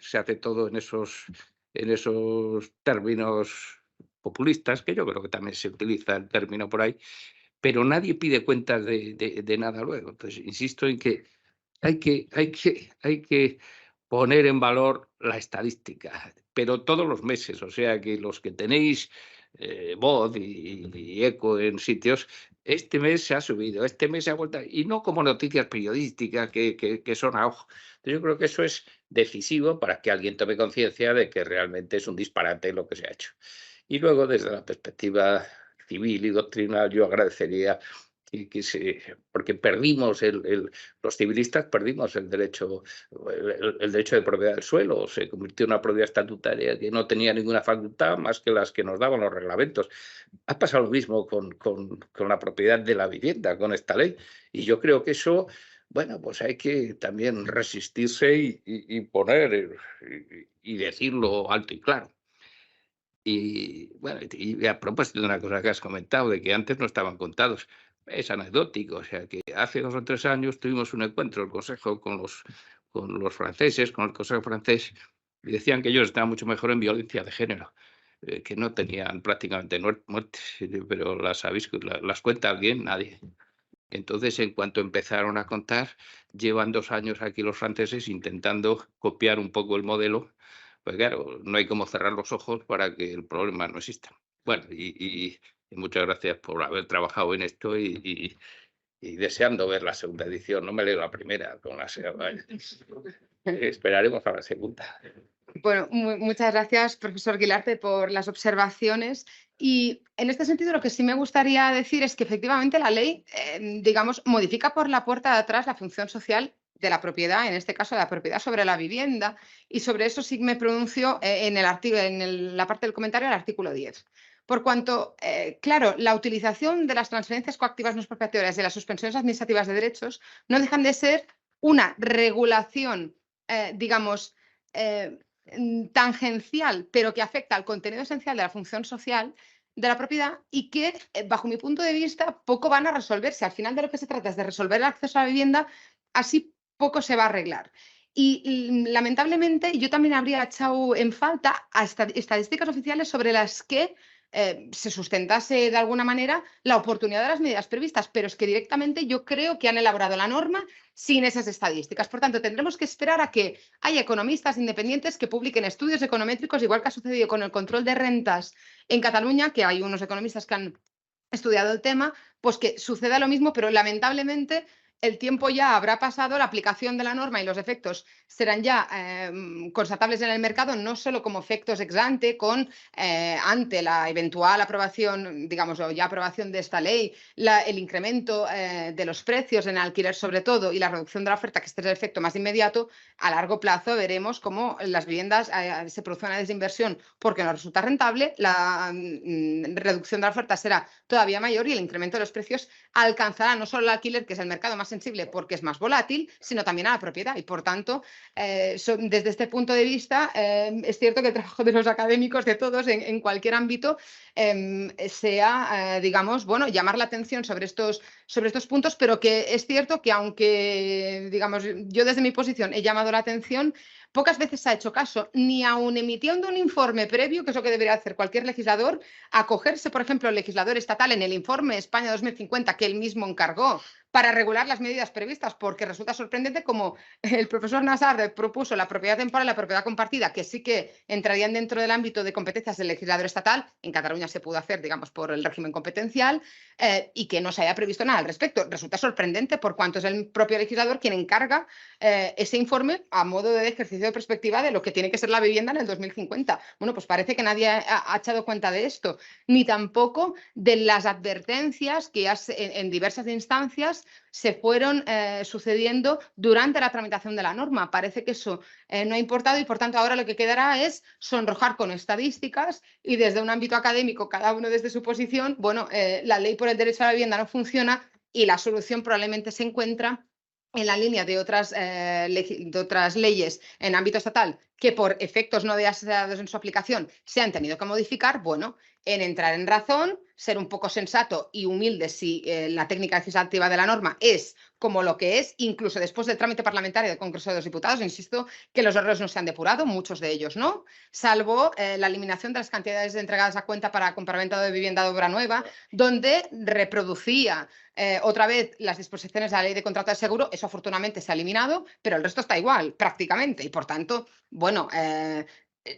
se hace todo en esos términos populistas, que yo creo que también se utiliza el término por ahí, pero nadie pide cuentas de nada luego. Entonces, insisto en que hay que poner en valor la estadística, pero todos los meses, o sea que los que tenéis voz y eco en sitios, este mes se ha subido, este mes se ha vuelto, y no como noticias periodísticas que son a ojo. Yo creo que eso es decisivo para que alguien tome conciencia de que realmente es un disparate lo que se ha hecho. Y luego, desde la perspectiva civil y doctrinal, yo agradecería porque perdimos los civilistas perdimos el derecho de propiedad del suelo, se convirtió en una propiedad estatutaria que no tenía ninguna facultad más que las que nos daban los reglamentos. Ha pasado lo mismo con la propiedad de la vivienda, con esta ley, y yo creo que eso, bueno, pues hay que también resistirse y poner y decirlo alto y claro. Y bueno, y a propósito de una cosa que has comentado, de que antes no estaban contados, es anecdótico, o sea que hace 2 o 3 años tuvimos un encuentro, el Consejo, con los franceses, con el Consejo francés, y decían que ellos estaban mucho mejor en violencia de género, que no tenían prácticamente muertes, pero las cuenta alguien, nadie. Entonces, en cuanto empezaron a contar, llevan 2 años aquí los franceses intentando copiar un poco el modelo. Pues claro, no hay como cerrar los ojos para que el problema no exista. Bueno, y muchas gracias por haber trabajado en esto y deseando ver la segunda edición. No me leo la primera, con la segunda. Esperaremos a la segunda. Bueno, muchas gracias, profesor Guilarte, por las observaciones. Y en este sentido, lo que sí me gustaría decir es que efectivamente la ley, digamos, modifica por la puerta de atrás la función social de la propiedad, en este caso la propiedad sobre la vivienda, y sobre eso sí me pronuncio en la parte del comentario del artículo 10. Por cuanto, claro, la utilización de las transferencias coactivas no expropiatorias de las suspensiones administrativas de derechos no dejan de ser una regulación, digamos, tangencial, pero que afecta al contenido esencial de la función social de la propiedad y que, bajo mi punto de vista, poco van a resolver. Si al final de lo que se trata es de resolver el acceso a la vivienda, así poco se va a arreglar. Y lamentablemente yo también habría echado en falta a estadísticas oficiales sobre las que se sustentase de alguna manera la oportunidad de las medidas previstas, pero es que directamente yo creo que han elaborado la norma sin esas estadísticas. Por tanto, tendremos que esperar a que haya economistas independientes que publiquen estudios econométricos, igual que ha sucedido con el control de rentas en Cataluña, que hay unos economistas que han estudiado el tema, pues que suceda lo mismo, pero lamentablemente el tiempo ya habrá pasado, la aplicación de la norma y los efectos serán ya constatables en el mercado, no solo como efectos ex ante, ante la eventual aprobación, digamos, o ya aprobación de esta ley, el incremento de los precios en alquiler sobre todo y la reducción de la oferta, que este es el efecto más inmediato. A largo plazo veremos cómo las viviendas se produce una desinversión porque no resulta rentable, la reducción de la oferta será todavía mayor y el incremento de los precios alcanzará no solo el alquiler, que es el mercado más sensible porque es más volátil, sino también a la propiedad. Y por tanto, desde este punto de vista, es cierto que el trabajo de los académicos, de todos, en cualquier ámbito, sea, digamos, bueno, llamar la atención sobre estos puntos, pero que es cierto que aunque, digamos, yo desde mi posición he llamado la atención, pocas veces se ha hecho caso, ni aun emitiendo un informe previo, que es lo que debería hacer cualquier legislador, acogerse, por ejemplo, el legislador estatal en el informe España 2050 que él mismo encargó para regular las medidas previstas, porque resulta sorprendente como el profesor Nassar propuso la propiedad temporal y la propiedad compartida, que sí que entrarían dentro del ámbito de competencias del legislador estatal. En Cataluña se pudo hacer, digamos, por el régimen competencial, y que no se haya previsto nada al respecto. Resulta sorprendente por cuanto es el propio legislador quien encarga ese informe a modo de ejercicio de perspectiva de lo que tiene que ser la vivienda en el 2050. Bueno, pues parece que nadie ha echado cuenta de esto, ni tampoco de las advertencias que en diversas instancias se fueron sucediendo durante la tramitación de la norma. Parece que eso no ha importado y, por tanto, ahora lo que quedará es sonrojar con estadísticas y desde un ámbito académico, cada uno desde su posición, bueno, la ley por el derecho a la vivienda no funciona y la solución probablemente se encuentra en la línea de otras leyes en ámbito estatal que por efectos no deseados en su aplicación se han tenido que modificar. Bueno, en entrar en razón, ser un poco sensato y humilde si la técnica legislativa de la norma es como lo que es, incluso después del trámite parlamentario del Congreso de los Diputados. Insisto que los errores no se han depurado, muchos de ellos no, salvo la eliminación de las cantidades entregadas a cuenta para compraventa de vivienda de obra nueva, donde reproducía otra vez las disposiciones de la ley de contrato de seguro. Eso afortunadamente se ha eliminado, pero el resto está igual prácticamente y por tanto, bueno,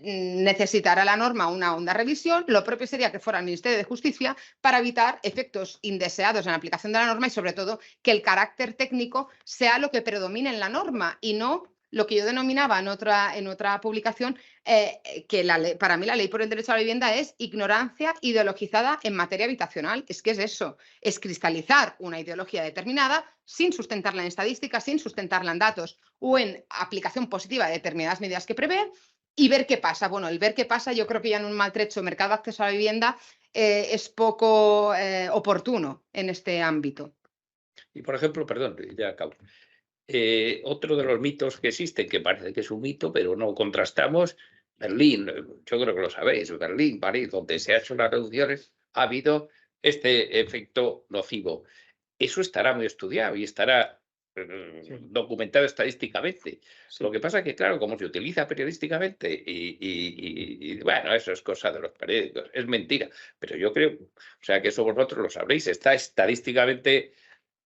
necesitará la norma una honda revisión. Lo propio sería que fuera el Ministerio de Justicia para evitar efectos indeseados en la aplicación de la norma y sobre todo que el carácter técnico sea lo que predomine en la norma y no lo que yo denominaba en otra publicación, que para mí la ley por el derecho a la vivienda es ignorancia ideologizada en materia habitacional. Es que es eso, es cristalizar una ideología determinada sin sustentarla en estadísticas, sin sustentarla en datos o en aplicación positiva de determinadas medidas que prevé y ver qué pasa. Bueno, el ver qué pasa yo creo que ya en un maltrecho mercado de acceso a la vivienda es poco oportuno en este ámbito. Y, por ejemplo, perdón, ya acabo. Otro de los mitos que existen, que parece que es un mito, pero no contrastamos, Berlín, yo creo que lo sabéis, Berlín, París, donde se han hecho las reducciones, ha habido este efecto nocivo. Eso estará muy estudiado y estará documentado estadísticamente. Sí. Lo que pasa es que, claro, como se utiliza periodísticamente y bueno, eso es cosa de los periódicos, es mentira. Pero yo creo, o sea, que eso vosotros lo sabréis, está estadísticamente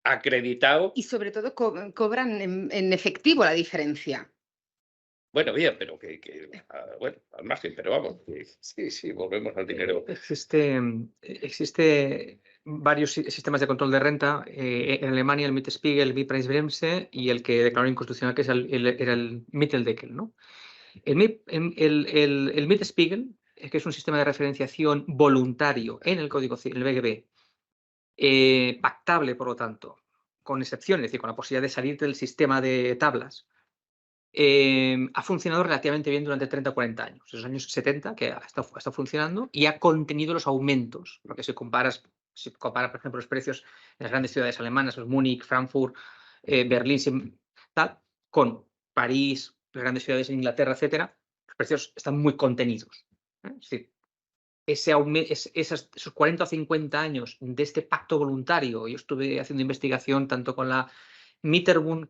acreditado. Y sobre todo cobran en efectivo la diferencia. Bueno, bien, pero bueno, al margen, pero vamos, sí, volvemos al dinero. Existe varios sistemas de control de renta. En Alemania el Mietspiegel, el Mietpreisbremse y el que declaró inconstitucional, que es era el Mietendeckel, ¿no? El Mietspiegel, que es un sistema de referenciación voluntario en el Código Civil, el BGB, pactable, por lo tanto, con excepciones, es decir, con la posibilidad de salir del sistema de tablas, ha funcionado relativamente bien durante 30 o 40 años. Esos años 70 que ha estado funcionando y ha contenido los aumentos. Lo que se compara, por ejemplo, los precios en las grandes ciudades alemanas, Múnich, Frankfurt, Berlín, tal, con París, las grandes ciudades de Inglaterra, etcétera, los precios están muy contenidos. Es decir, esos 40 o 50 años de este pacto voluntario, yo estuve haciendo investigación tanto con la Mieterbund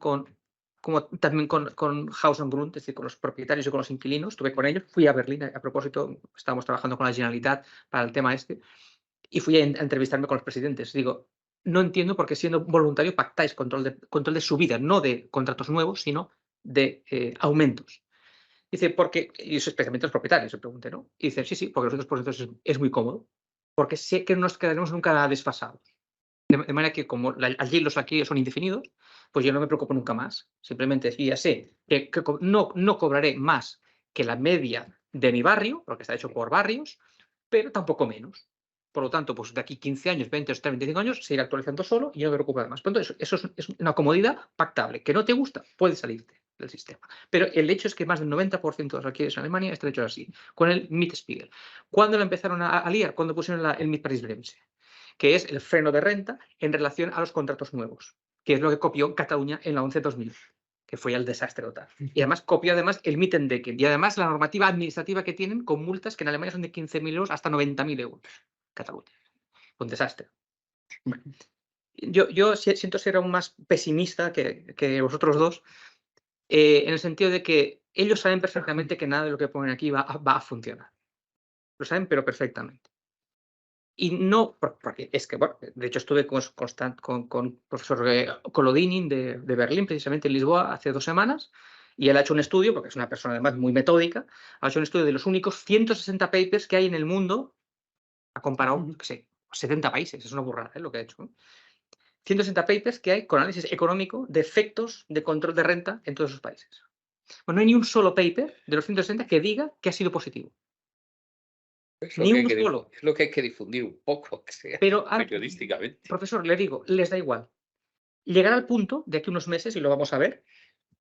como también con Haus und Grund, es decir, con los propietarios y con los inquilinos. Estuve con ellos, fui a Berlín a propósito, estábamos trabajando con la Generalitat para el tema este, y fui a entrevistarme con los presidentes. Digo, no entiendo por qué siendo voluntario pactáis control de subida, no de contratos nuevos, sino de aumentos. Dice, porque, y eso especialmente los propietarios, se pregunté, ¿no? Y dice, sí, porque nosotros por entonces es muy cómodo, porque sé que no nos quedaremos nunca desfasados. De manera que como allí los alquileres son indefinidos, pues yo no me preocupo nunca más. Simplemente ya sé que no cobraré más que la media de mi barrio, porque está hecho por barrios, pero tampoco menos. Por lo tanto, pues de aquí 15 años, 20 o 25 años, se irá actualizando solo y yo no me preocupo más. Por lo tanto, eso es una comodidad pactable. Que no te gusta, puedes salirte del sistema. Pero el hecho es que más del 90% de los alquileres en Alemania están hechos así, con el Mietspiegel. ¿Cuándo lo empezaron a liar? Cuando pusieron el Mietpreisbremse, que es el freno de renta en relación a los contratos nuevos, que es lo que copió Cataluña en la 11-2000, que fue el desastre total. Y además copió el Mietendeckel y además la normativa administrativa que tienen con multas que en Alemania son de 15.000 euros hasta 90.000 euros. Cataluña. Un desastre. Yo siento ser aún más pesimista que vosotros dos, en el sentido de que ellos saben perfectamente que nada de lo que ponen aquí va a funcionar. Lo saben, pero perfectamente. Y no, porque es que, bueno, de hecho estuve con el profesor Kolodinin de Berlín, precisamente en Lisboa, hace 2 semanas, y él ha hecho un estudio, porque es una persona además muy metódica, ha hecho un estudio de los únicos 160 papers que hay en el mundo, ha comparado, qué sé, 70 países, es una burrada lo que ha hecho, ¿no? 160 papers que hay con análisis económico de efectos de control de renta en todos esos países. Bueno, no hay ni un solo paper de los 160 que diga que ha sido positivo. Ni uno solo. Es lo que hay que difundir un poco, que sea pero periodísticamente. Profesor, le digo, les da igual. Llegará al punto, de aquí unos meses, y lo vamos a ver,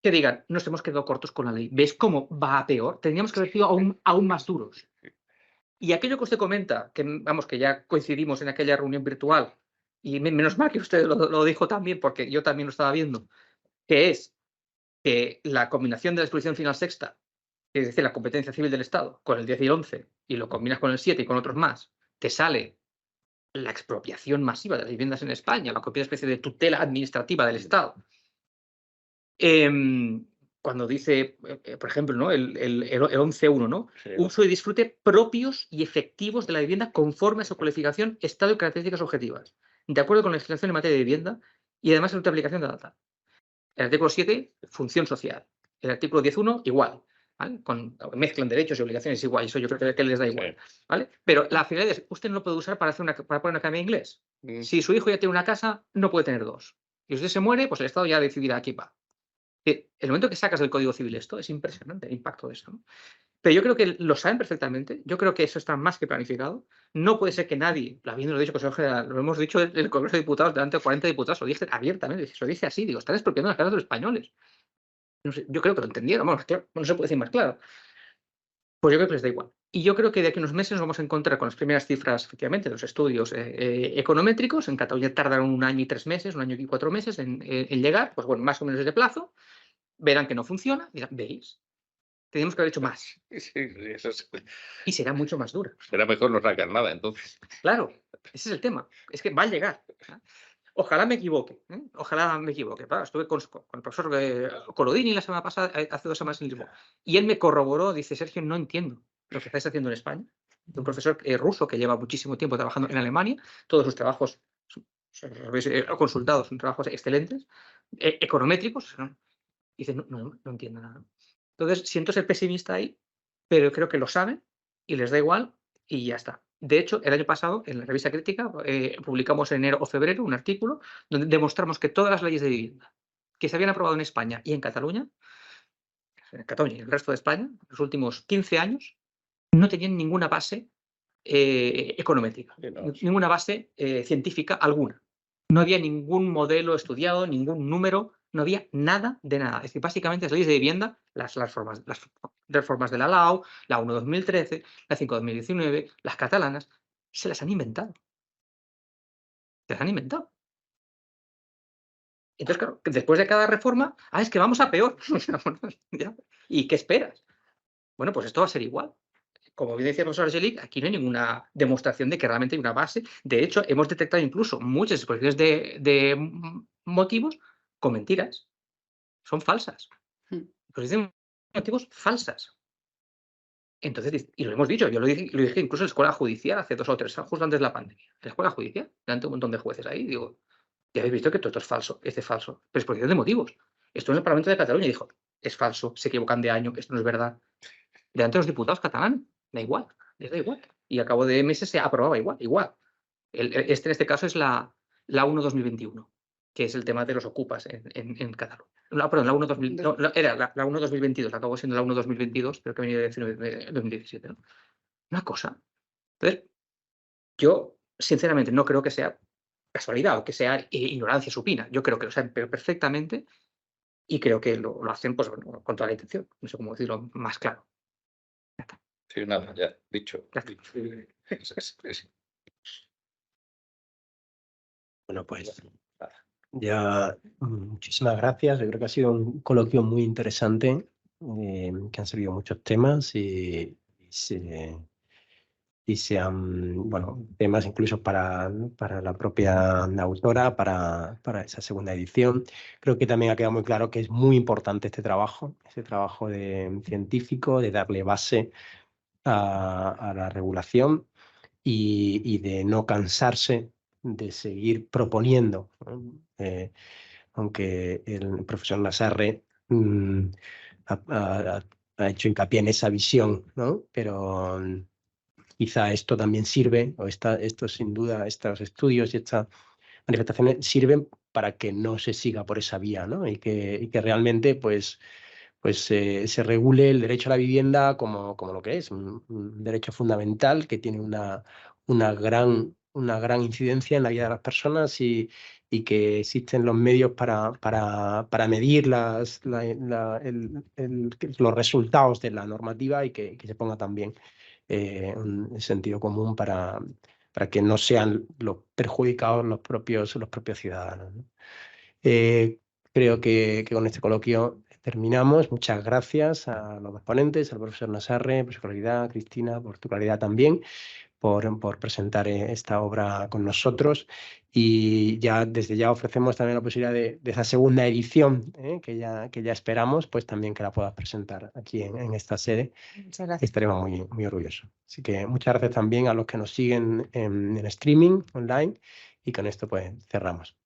que digan, nos hemos quedado cortos con la ley. ¿Ves cómo va a peor? Tendríamos que haber sido aún más duros. Y aquello que usted comenta, que vamos, que ya coincidimos en aquella reunión virtual, y menos mal que usted lo dijo también, porque yo también lo estaba viendo, que es que la combinación de la disposición final sexta, es decir, la competencia civil del Estado, con el 10 y el 11, y lo combinas con el 7 y con otros más, te sale la expropiación masiva de las viviendas en España, la especie de tutela administrativa del Estado. Cuando dice, por ejemplo, ¿no? el 11.1, ¿no? Sí. Uso y disfrute propios y efectivos de la vivienda conforme a su cualificación, estado y características objetivas, de acuerdo con la legislación en materia de vivienda y además la aplicación de data. El artículo 7, función social. El artículo 10.1, igual. ¿Vale? Mezclan derechos y obligaciones igual, eso yo creo que les da igual. Sí. ¿Vale? Pero la finalidad es, usted no lo puede usar para poner una academia de inglés. Si su hijo ya tiene una casa, no puede tener 2. Y usted se muere, pues el Estado ya decidirá aquí va. El momento que sacas del Código Civil esto, es impresionante el impacto de esto, ¿no? Pero yo creo que lo saben perfectamente, yo creo que eso está más que planificado. No puede ser que nadie, habiéndolo dicho, lo hemos dicho en el Congreso de Diputados, delante de 40 diputados, lo dije abiertamente, se lo dice así, digo, están expropiando las casas de los españoles. No sé, yo creo que lo entendieron, bueno, claro, no se puede decir más claro. Pues yo creo que les da igual. Y yo creo que de aquí a unos meses nos vamos a encontrar con las primeras cifras, efectivamente, de los estudios econométricos. En Cataluña tardaron 1 año y 3 meses, 1 año y 4 meses en llegar, pues bueno, más o menos ese plazo. Verán que no funciona, dirán, ¿veis? Tenemos que haber hecho más. Sí, eso es... Y será mucho más dura. Será mejor no sacar nada, entonces. Claro, ese es el tema. Es que va a llegar. Ojalá me equivoque. Ojalá me equivoque. Claro, estuve con el profesor Kolodinin la semana pasada, hace 2 semanas en Lisboa. Y él me corroboró, dice, Sergio, no entiendo lo que estáis haciendo en España. Un profesor ruso que lleva muchísimo tiempo trabajando en Alemania. Todos sus trabajos, consultados, son trabajos excelentes, econométricos. Dice, no entiendo nada. Entonces, siento ser pesimista ahí, pero creo que lo saben y les da igual y ya está. De hecho, el año pasado, en la revista Crítica, publicamos en enero o febrero un artículo donde demostramos que todas las leyes de vivienda que se habían aprobado en España y en Cataluña y en el resto de España, en los últimos 15 años, no tenían ninguna base econométrica, ninguna base científica alguna. No había ningún modelo estudiado, ningún número, no había nada de nada. Es decir, básicamente las leyes de vivienda, las reformas de la LAO, la 1-2013, la 5-2019, las catalanas, se las han inventado. Se las han inventado. Entonces, claro, después de cada reforma, es que vamos a peor. ¿Y qué esperas? Bueno, pues esto va a ser igual. Como bien decía el profesor Angelic, aquí no hay ninguna demostración de que realmente hay una base. De hecho, hemos detectado incluso muchas exposiciones de motivos con mentiras. son falsas. Mm. Exposición de motivos falsas. Entonces, y lo hemos dicho, yo lo dije incluso en la escuela judicial hace 2 o 3 años, justo antes de la pandemia. En la escuela judicial, delante de un montón de jueces ahí, digo, ya habéis visto que todo esto es falso, este es falso. Pero exposición de motivos. Esto en el Parlamento de Cataluña dijo, es falso, se equivocan de año, esto no es verdad. Delante de los diputados catalanes, da igual, les da igual. Y a cabo de meses se aprobaba igual. En este caso es la 1-2021, que es el tema de los ocupas en Cataluña. No, perdón, la 1-2000, no, era la 1-2022, acabó siendo la 1-2022, pero que venía de 2017. ¿no? Una cosa. Entonces, yo sinceramente no creo que sea casualidad o que sea ignorancia supina. Yo creo que lo saben perfectamente y creo que lo hacen pues, bueno, con toda la intención. No sé cómo decirlo más claro. Sí, nada, ya dicho. Sí. Bueno, pues ya muchísimas gracias. Yo creo que ha sido un coloquio muy interesante, que han salido muchos temas y sean, bueno, temas incluso para la propia autora, para esa segunda edición. Creo que también ha quedado muy claro que es muy importante este trabajo científico, de darle base a la regulación y de no cansarse de seguir proponiendo, ¿no? Aunque el profesor Nassarre ha hecho hincapié en esa visión, ¿no? Pero quizá esto también sirve, o esto sin duda, estos estudios y estas manifestaciones sirven para que no se siga por esa vía, ¿no? Y que realmente pues se regule el derecho a la vivienda como lo que es, un derecho fundamental que tiene una gran incidencia en la vida de las personas y que existen los medios para medir los resultados de la normativa y que se ponga también un sentido común para que no sean los perjudicados los propios ciudadanos, ¿no? Creo que con este coloquio terminamos. Muchas gracias a los dos ponentes, al profesor Nassarre, por su claridad, Cristina, por tu claridad también, por presentar esta obra con nosotros. Y ya desde ya ofrecemos también la posibilidad de esa segunda edición, que ya esperamos, pues también que la puedas presentar aquí en esta sede. Muchas gracias. Estaremos muy, muy orgullosos. Así que muchas gracias también a los que nos siguen en streaming online y con esto pues cerramos.